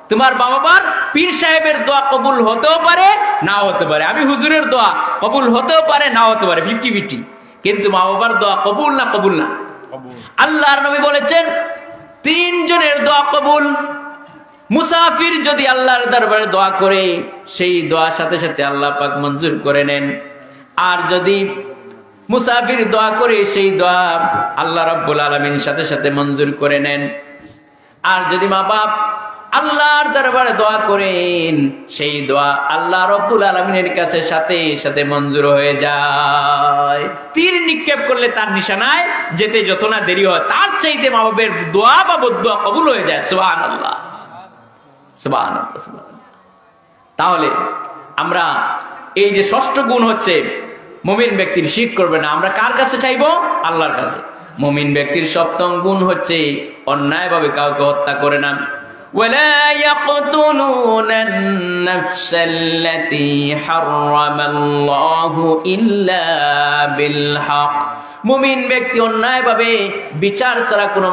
S3: তোমার মা বাবার পীর সাহেবের দোয়া কবুল হতেও পারে, নাও হতে পারে। আমি হুজুরের দোয়া কবুল হতেও পারে, নাও হতে পারে, 50-50। কিন্তু মা বাবার দোয়া কবুল না? কবুল না। আল্লাহর নবী বলেছেন 3 জনের দোয়া কবুল। মুসাফির যদি আল্লাহর দরবারে দোয়া করে, সেই দোয়ার সাথে সাথে আল্লাহ পাক মঞ্জুর করে নেন। আর যদি মুসাফির দোয়া করে, সেই দোয়া আল্লাহ রাব্বুল আলামিন সাথে সাথে মঞ্জুর করে নেন। আর যদি মা বাপ আল্লাহর দরবারে দোয়া করেন, সেই দোয়া আল্লাহ রাব্বুল আলামিনের কাছে সাথে সাথে মঞ্জুর হয়ে যায়। তীর নিক্ষেপ করলে তার নিশানায় যেতে যত না দেরি হয়, তার চাইতে মা বাবের দোয়া বা বদদোয়া কবুল হয়ে যায়। সুবহানাল্লাহ, সুবহানাল্লাহ, সুবহানাল্লাহ। তাহলে আমরা এই যে 6ষ্ঠ গুণ হচ্ছে মুমিন ব্যক্তির শিরক করবে না, আমরা কার কাছে চাইবো? আল্লাহর কাছে। মুমিন ব্যক্তির 7ম গুণ হচ্ছে অন্যায়ভাবে কাউকে হত্যা করে না। ولا يقتلون النفس التي حرم الله إلا بالحق। মুমিন ব্যক্তি অন্যায়ভাবে বিচার ছাড়া কোনো